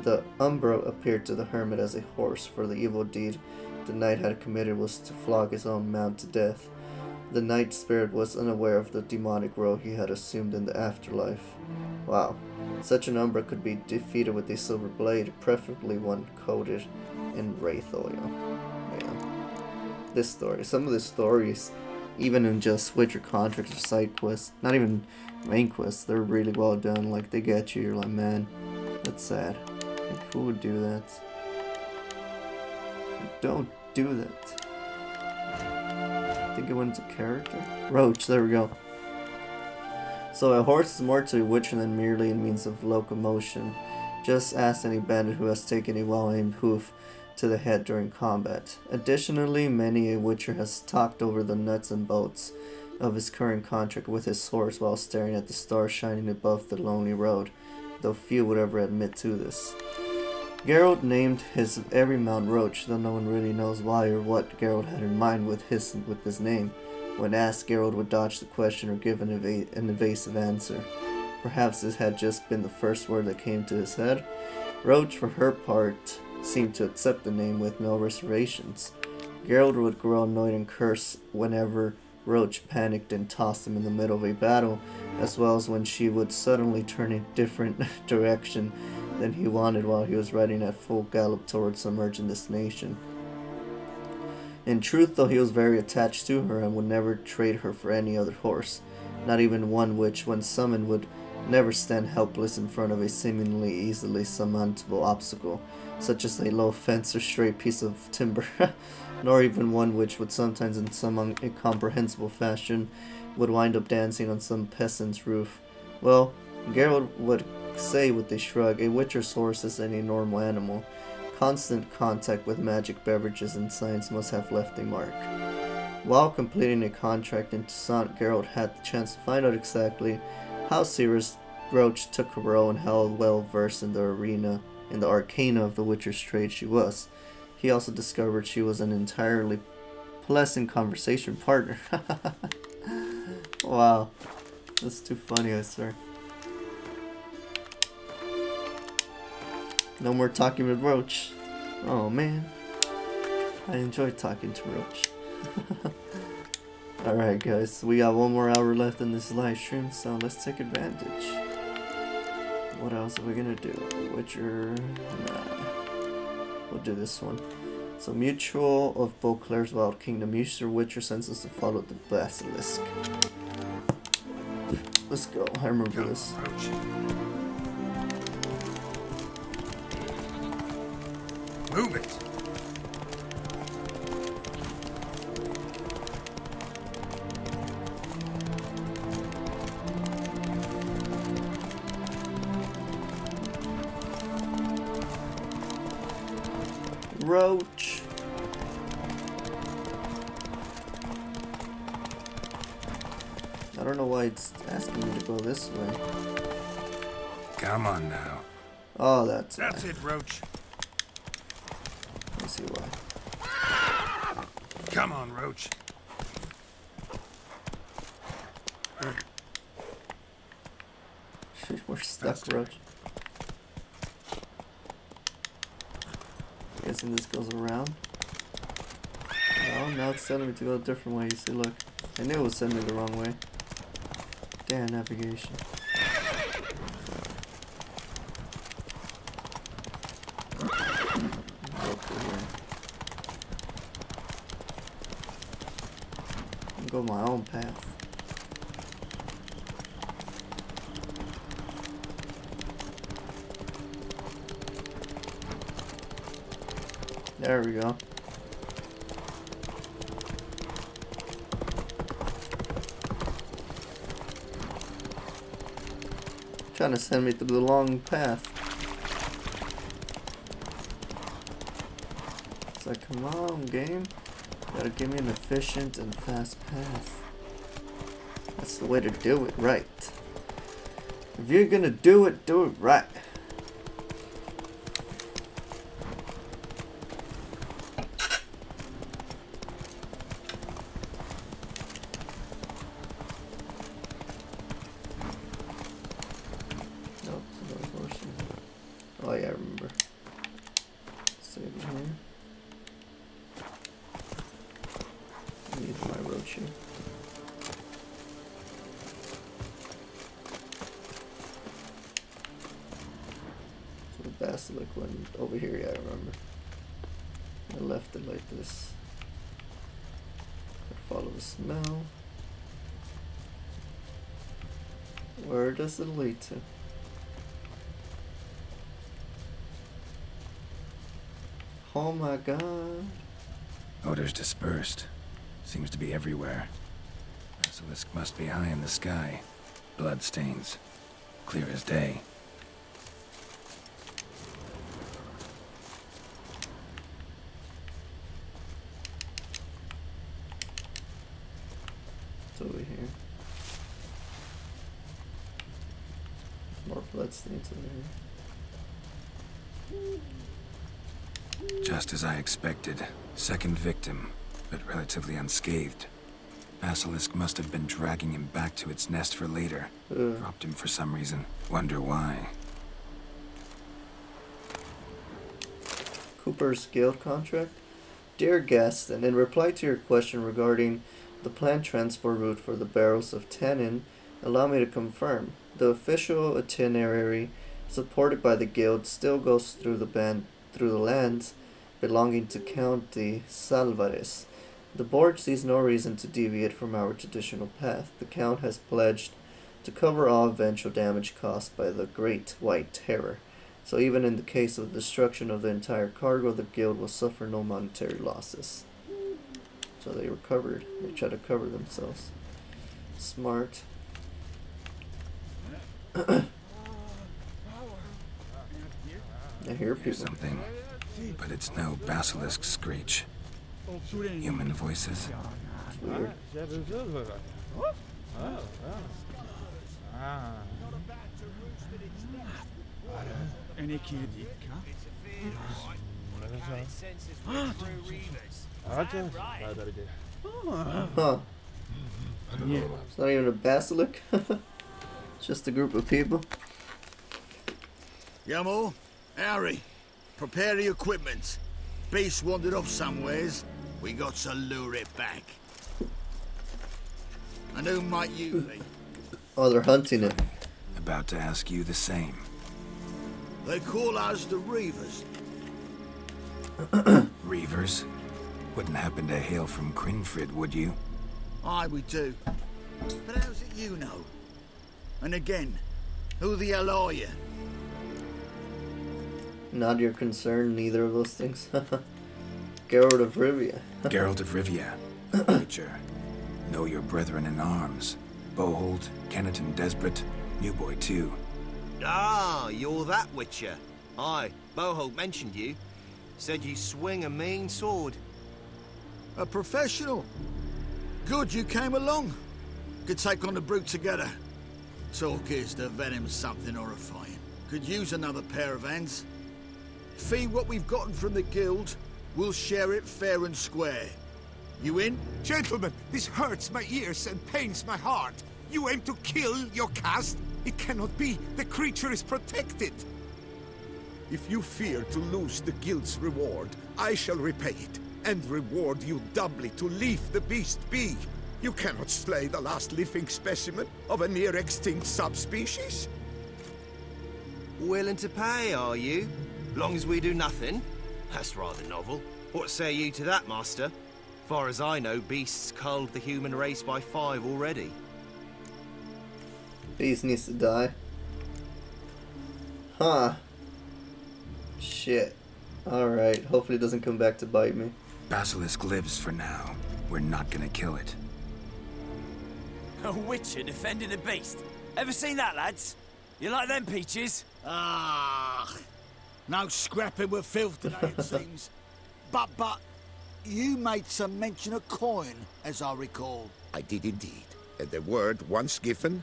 The Umbra appeared to the hermit as a horse, for the evil deed the knight had committed was to flog his own mount to death. The knight's spirit was unaware of the demonic role he had assumed in the afterlife. Wow. Such an Umbra could be defeated with a silver blade, preferably one coated in wraith oil. Man. This story, some of the stories, even in just Witcher contracts or side quests, not even main quests, they're really well done. Like, they get you, you're like, man, that's sad. Like, who would do that? Don't do that. I think it went into character. Roach, there we go. So a horse is more to a Witcher than merely a means of locomotion. Just ask any bandit who has taken a well-aimed hoof to the head during combat. Additionally, many a Witcher has talked over the nuts and bolts of his current contract with his horse while staring at the stars shining above the lonely road, though few would ever admit to this. Geralt named his every mount Roach, though no one really knows why or what Geralt had in mind with his name. When asked, Geralt would dodge the question or give an evasive answer. Perhaps this had just been the first word that came to his head. Roach, for her part, seemed to accept the name with no reservations. Geralt would grow annoyed and curse whenever Roach panicked and tossed him in the middle of a battle, as well as when she would suddenly turn a different direction than he wanted while he was riding at full gallop towards some urgent destination. In truth, though, he was very attached to her and would never trade her for any other horse, not even one which, when summoned, would never stand helpless in front of a seemingly easily surmountable obstacle, such as a low fence or stray piece of timber, nor even one which would sometimes, in some incomprehensible fashion, would wind up dancing on some peasant's roof. Well, Geralt would say with a shrug, a Witcher's horse is any normal animal. Constant contact with magic beverages and science must have left a mark. While completing a contract in Toussaint, Geralt had the chance to find out exactly how serious Roach took her role and how well versed in the arcana of the Witcher's trade she was. He also discovered she was an entirely pleasant conversation partner. Wow. That's too funny, I swear. No more talking with Roach. Oh man. I enjoy talking to Roach. Alright guys, we got 1 more hour left in this live stream, so let's take advantage. What else are we gonna do? Witcher? Nah. We'll do this one. So Mutual of Beauclair's Wild Kingdom. Use your Witcher senses to follow the Basilisk. Let's go. I remember this. Move it. Roach. I don't know why it's asking me to go this way. Come on now. Oh, that's it, Roach. Let me see why. Come on, Roach. We're stuck, Roach. Guessing this goes around. No, now it's telling me to go a different way. You see, look. I knew it was sending me the wrong way. Damn navigation. Go through here. I'll go my own path. There we go. Trying to send me through the long path. It's like, come on, game. Gotta give me an efficient and fast path. That's the way to do it right. If you're gonna do it right. Oh yeah, I remember. Save it here. Need my roach here. So the basilisk went over here, yeah, I remember. I left it like this. Follow the smell. Where does it lead to? Oh my god. Odors dispersed. Seems to be everywhere. Basilisk must be high in the sky. Blood stains. Clear as day. It's over here. More blood stains over here. Just as I expected. Second victim, but relatively unscathed. Basilisk must have been dragging him back to its nest for later. Dropped him for some reason. Wonder why. Cooper's Guild contract? Dear guest, and in reply to your question regarding the planned transport route for the barrels of tannin, allow me to confirm. The official itinerary supported by the Guild still goes through the lands belonging to County Salvares. The board sees no reason to deviate from our traditional path. The Count has pledged to cover all eventual damage caused by the Great White Terror. So even in the case of destruction of the entire cargo, the Guild will suffer no monetary losses. So they recovered. They try to cover themselves. Smart. I hear people. Here's something, but it's no basilisk screech. Human voices. It's weird. Alright. No, that idea. Huh. It's not even a basilisk. It's just a group of people. Yamo, Harry, prepare the equipment. Beast wandered off somewheres. We got to lure it back. And who might you be? Oh, they're hunting it. About to ask you the same. They call us the Reavers. Reavers? Wouldn't happen to hail from Crinfrid, would you? Aye, we do. But how's it you know? And again, who the hell are you? Not your concern, neither of those things. Geralt of Rivia. Geralt of Rivia, a Witcher. Know your brethren in arms. Bohold, Kenneton Desperate, New Boy too. Ah, you're that Witcher. Aye, Bohold mentioned you. Said you swing a mean sword. A professional. Good you came along. Could take on the brute together. Talk is the venom's something horrifying. Could use another pair of hands. Fee what we've gotten from the guild, we'll share it fair and square. You in? Gentlemen, this hurts my ears and pains my heart. You aim to kill your caste? It cannot be. The creature is protected. If you fear to lose the guild's reward, I shall repay it, and reward you doubly to leave the beast be. You cannot slay the last living specimen of a near-extinct subspecies. Willing to pay, are you? Long as we do nothing? That's rather novel. What say you to that, master? Far as I know, beasts culled the human race by 5 already. Beast needs to die. Huh. Shit. Alright, hopefully it doesn't come back to bite me. Basilisk lives for now. We're not gonna kill it. A Witcher defending a beast. Ever seen that, lads? You like them peaches? Ah, no scrapping with filth today, it seems. But, you made some mention of coin, as I recall. I did indeed. And the word once given...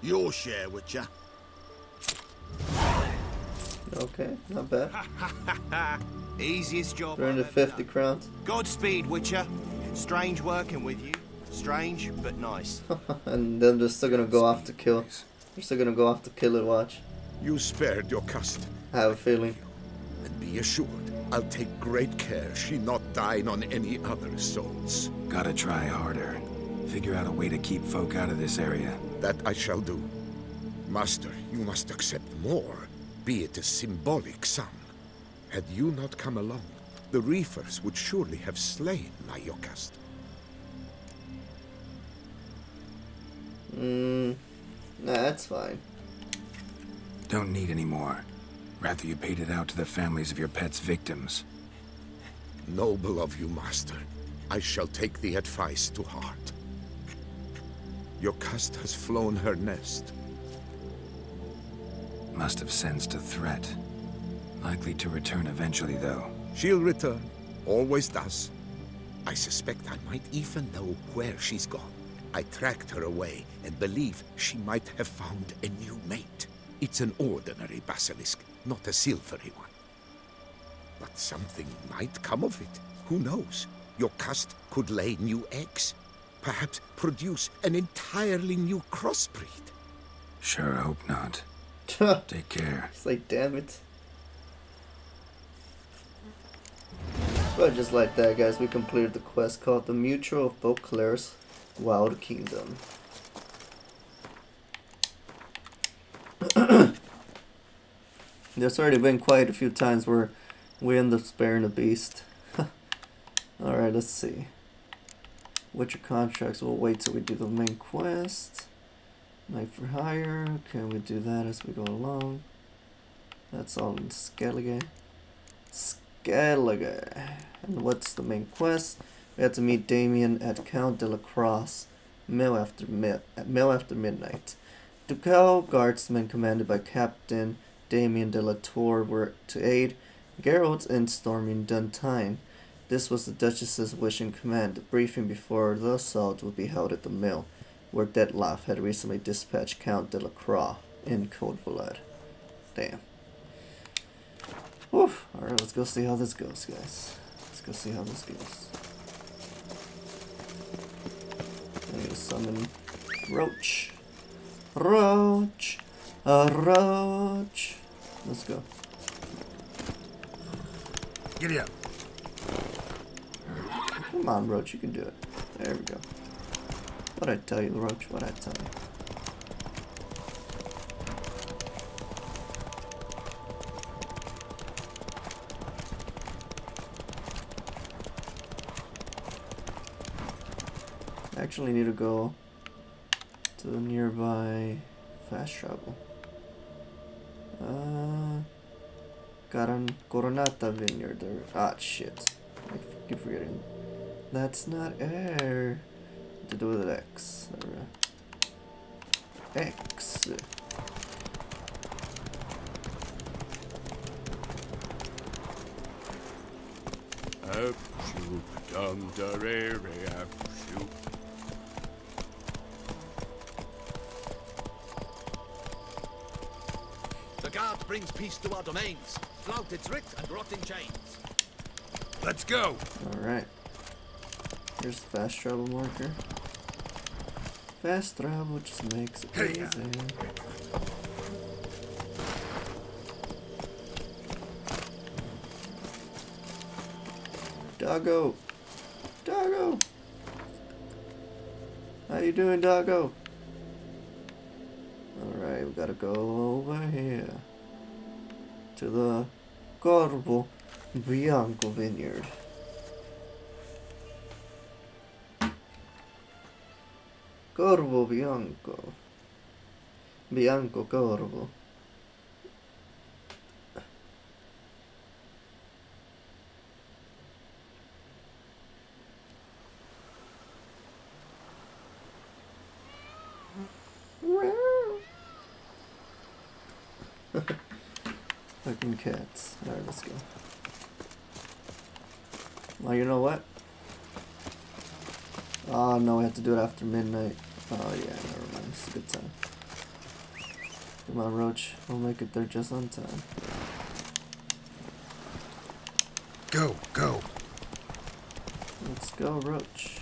Your share, Witcher. Okay, not bad. Easiest job. 350 crowns. Godspeed, Witcher. Strange working with you. Strange, but nice. And then they're still gonna go off to kill. They're still gonna go off to kill it, watch. You spared your caste. I have a feeling. And be assured, I'll take great care she not dine on any other souls. Gotta try harder. Figure out a way to keep folk out of this area. That I shall do. Master, you must accept more, be it a symbolic sum. Had you not come along, the Reefers would surely have slain Lyocast. Nah, that's fine. Don't need any more. Rather you paid it out to the families of your pet's victims. Noble of you, Master. I shall take the advice to heart. Your caste has flown her nest. Must have sensed a threat. Likely to return eventually, though. She'll return. Always does. I suspect I might even know where she's gone. I tracked her away and believe she might have found a new mate. It's an ordinary basilisk, not a silvery one. But something might come of it. Who knows? Your caste could lay new eggs. Perhaps produce an entirely new crossbreed. Sure hope not. Take care. It's like, damn it. But just like that, guys, we completed the quest called The Mutual of Beauclair's Wild Kingdom. There's already been quite a few times where we end up sparing a beast. Alright, let's see. Witcher contracts, we'll wait till we do the main quest. Knight for hire, can we do that as we go along? That's all in Skellige. Skellige. And what's the main quest? We have to meet Damien at Count de la Crosse, mill after midnight. Ducal guardsmen commanded by Captain Damien de la Tour were to aid Geralt in storming Duntine. This was the Duchess's wish and command. The briefing before the assault would be held at the mill, where Detlef had recently dispatched Count de la Croix. in cold blood. Damn. Whew. Alright, let's go see how this goes, guys. Let's go see how this goes. I need to summon Roach. Roach. A roach. Let's go. Giddy up. Come on, Roach, you can do it. There we go. What'd I tell you, Roach? What'd I tell you? I actually need to go to the nearby fast travel. Coronata Vineyard. Ah, shit. I keep forgetting. That's not air. To do with X. X. Up shoot, dum da re re up shoot. The guard brings peace to our domains. Flout its writ and rot in chains. Let's go. Alright. Here's the fast travel marker. Fast travel just makes it easy. Doggo! Doggo! How you doing, Doggo? Alright, we gotta go over here. To the Corvo Bianco Vineyard. Corvo Bianco. Bianco Corvo. Fucking cats. Alright, let's go. Well, you know what? Oh no, we have to do it after midnight. Oh yeah, never mind. It's a good time. Come on, Roach. We'll make it there just on time. Go, go. Let's go, Roach.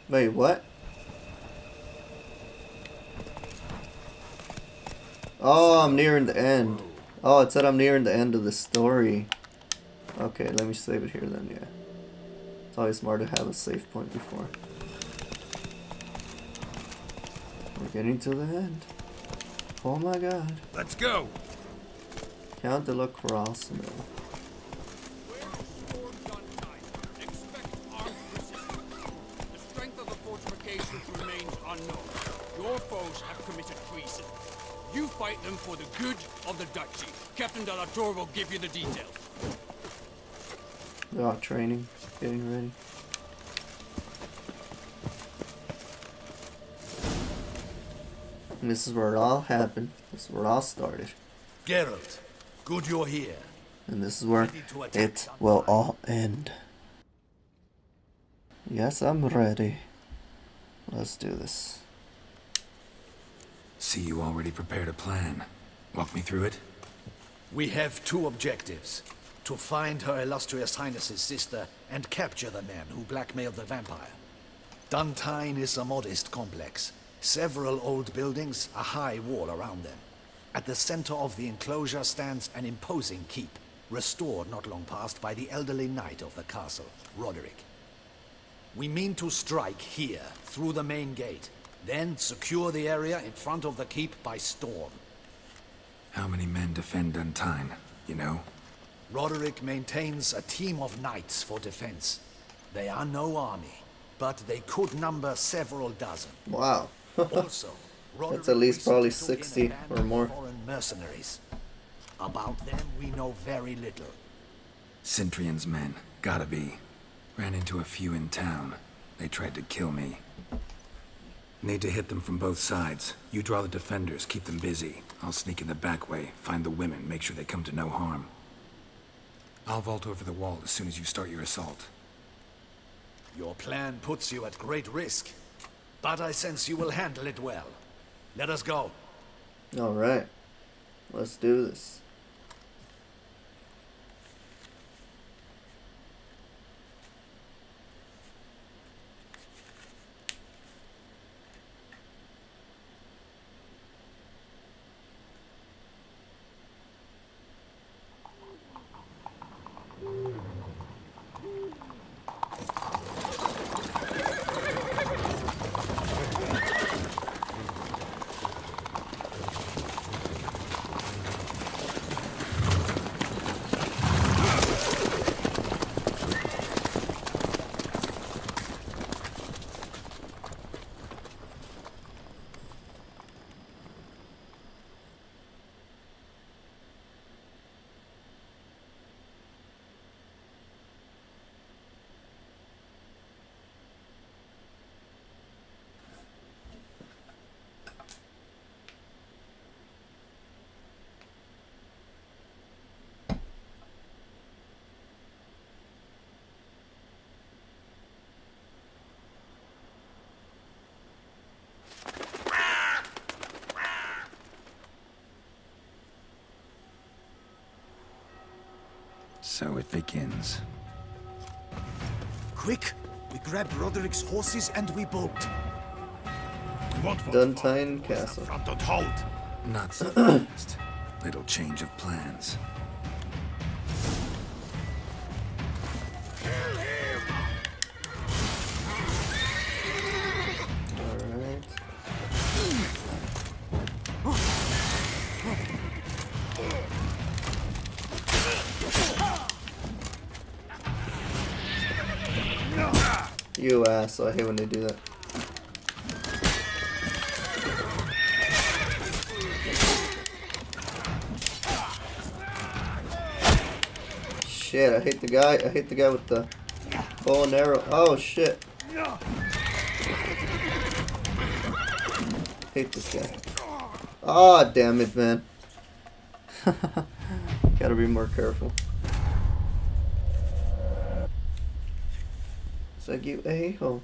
Wait, what? Oh, I'm nearing the end. Oh, it said I'm nearing the end of the story. Okay, let me save it here then, yeah. It's always smart to have a save point before. We're getting to the end. Oh my god. Let's go. Count de la Crosse now. Remains unknown. Your foes have committed treason. You fight them for the good of the duchy. Captain de la Tour will give you the details. They're all training, getting ready. And this is where it all happened. This is where it all started. Geralt, good you're here. And this is where it will all end. Yes, I'm ready. Let's do this. See, you already prepared a plan. Walk me through it. We have two objectives. To find Her Illustrious Highness's sister and capture the men who blackmailed the vampire. Duntine is a modest complex. Several old buildings, a high wall around them. At the center of the enclosure stands an imposing keep, restored not long past by the elderly knight of the castle, Roderick. We mean to strike here, through the main gate, then secure the area in front of the keep by storm. How many men defend Duntine, you know? Roderick maintains a team of knights for defense. They are no army, but they could number several dozen. Wow. Also, Roderick that's at least probably recently took 60 in a band or of more. foreign mercenaries. About them, we know very little. Cintrian's men, gotta be. Ran into a few in town. They tried to kill me. Need to hit them from both sides. You draw the defenders, keep them busy. I'll sneak in the back way, find the women, make sure they come to no harm. I'll vault over the wall as soon as you start your assault. Your plan puts you at great risk, but I sense you will handle it well. Let us go. Alright. Let's do this. So it begins. Quick! We grab Roderick's horses and we bolt. Duntine Castle. Not so fast. Little change of plans. Alright. You ass, I hate when they do that. Shit, I hate the guy with the bow and arrow. Oh shit. Hate this guy. Ah, oh, damn it, man. Gotta be more careful. It's like you a-hole.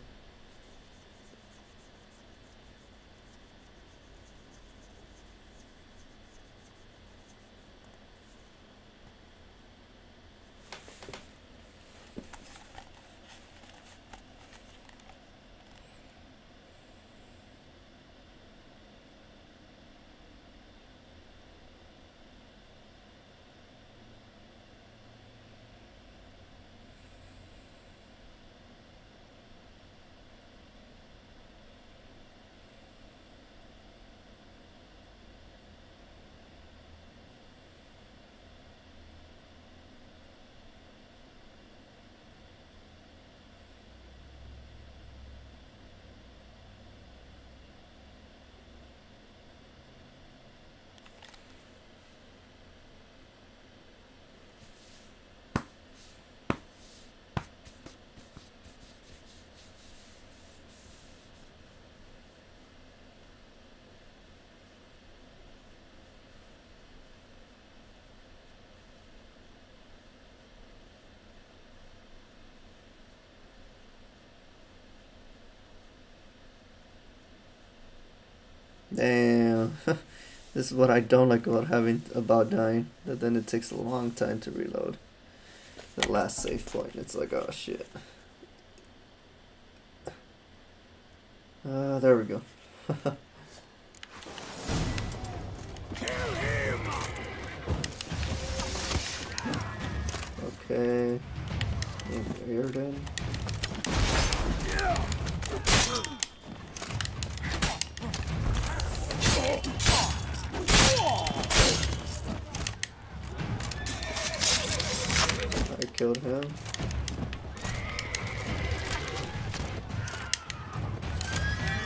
Damn. This is what I don't like about dying. That then it takes a long time to reload. The last save point. It's like, oh shit. There we go. Okay. Here then. I killed him.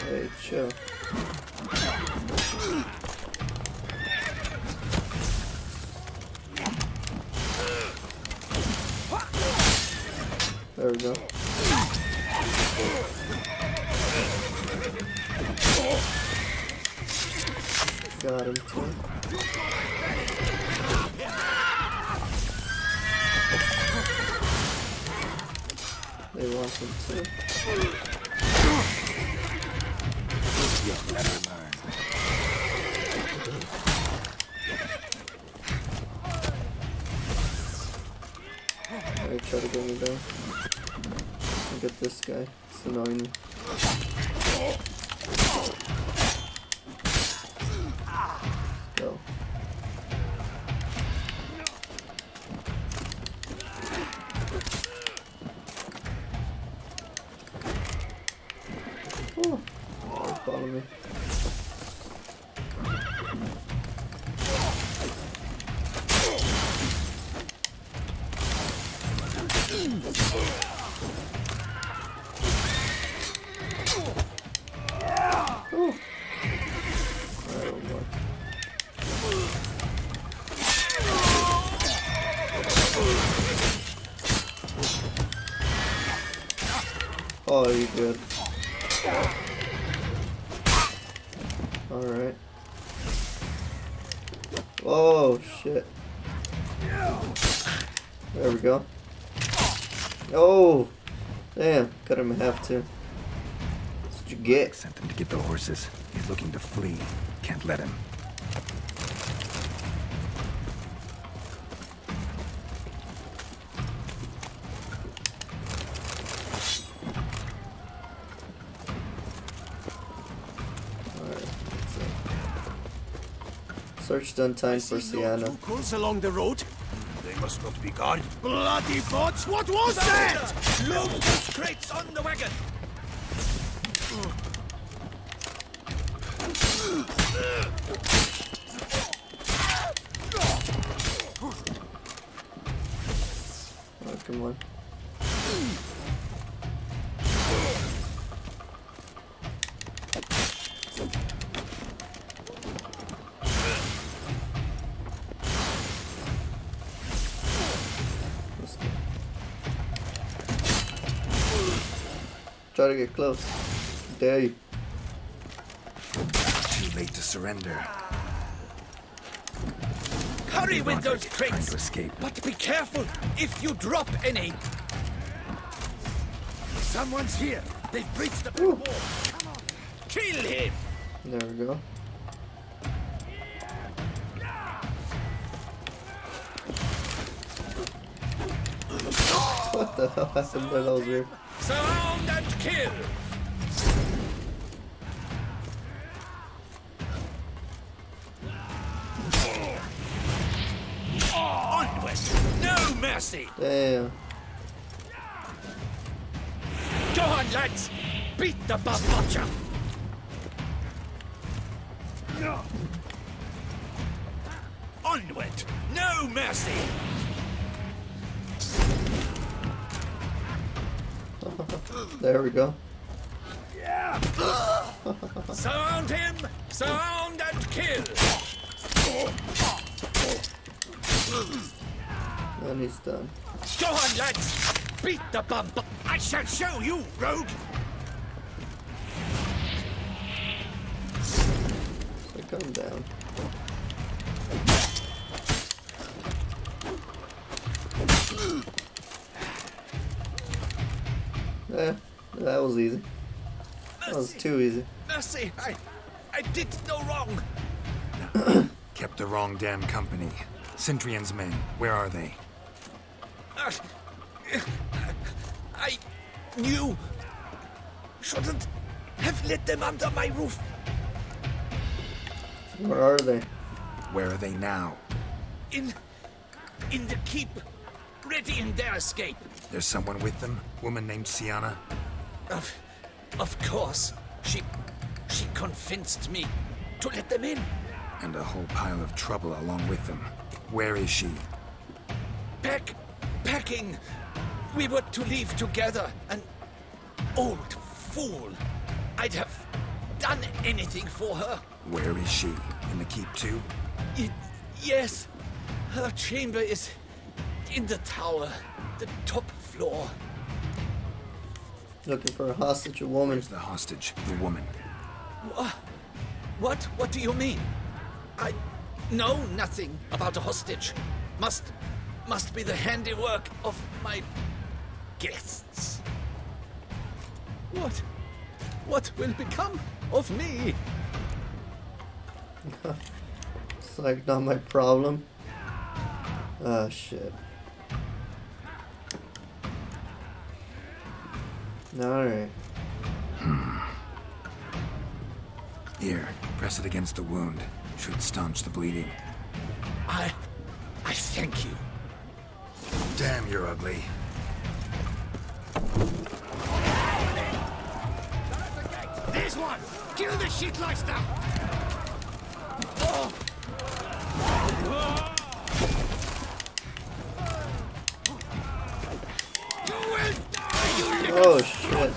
Hey, chill. There we go. got him too. They want him too. You'll never learn. Alright, try to get me down. I'll get this guy. It's annoying me. Go. Oh, follow me. Oh, you good. Alright. Oh, shit. There we go. Oh! Damn, cut him in half too. That's what you get. Sent them to get the horses. He's looking to flee. Can't let him. Search done time for Sienna. Vehicles along the road. They must not be guarded. Bloody bots! What was that? Load those crates on the wagon! Oh, come on. Try to get close. Dare you. Too late to surrender. Hurry with those Trying crates! to escape. But be careful if you drop any! Someone's here! They've breached the wall! Come on! Kill him! There we go. What the hell happened there? That was weird. Surround and kill! Onward! No mercy! Damn. Go on, lads! Beat the bum butcher! Onward! No mercy! There we go. Surround him! Surround and kill! And he's done. Go on, lads! Beat the bum! I shall show you, rogue! So come down. Yeah, that was easy. That was too easy. Mercy, I did no wrong. Kept the wrong damn company. Centrion's men, where are they? I knew. Shouldn't have let them under my roof. Where are they? Where are they now? In the keep, ready in their escape. There's someone with them? Woman named Sienna? Of course. She convinced me to let them in. And a whole pile of trouble along with them. Where is she? Packing. We were to leave together. An old fool. I'd have done anything for her. Where is she? In the keep too? Yes. Her chamber is in the tower. The top floor. Looking for a hostage, a woman. Where's the hostage? The woman. What do you mean? I know nothing about a hostage. Must be the handiwork of my guests. What will become of me? It's like not my problem. Ah, shit. Alright. Here, press it against the wound. Should staunch the bleeding. I thank you. Damn, you're ugly. There's one! Kill the shitleister! Oh. You will die, you little Oh shit.